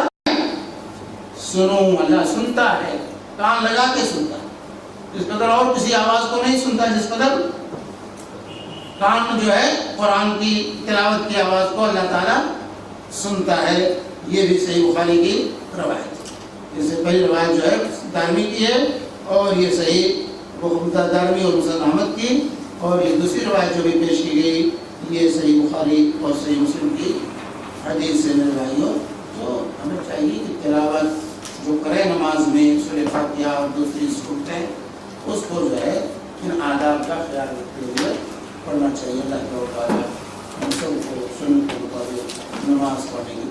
سنوں، اللہ سنتا ہے، کان لگا کے سنتا ہے۔ اس قدر اور کسی آواز کو نہیں سنتا جس قدر کان جو ہے قرآن کی تلاوت کی آواز کو اللہ تعالیٰ سنتا ہے۔ یہ بھی صحیح بخاری کی روایت ہے۔ اس سے پہلی روایت جو ہے دارمی کی ہے اور یہ صحیح دارمی اور مسند احمد کی، اور یہ دوسری روایت جو بھی پیش کی گئی یہ صحیح بخاری اور صحیح مسلم کی حدیث سے میرے بھائیوں۔ تو ہمیں چاہیے کہ تلاوت جو کرے نماز میں سورہ فاتحہ اور دوسری سورتیں اس کو جو ہے ان آداب کا خیال رکھتے ہوئے پڑھنا چاہیے۔ اللہ تعالیٰ ہم سب کو سنت کے مطابق نماز پڑھنے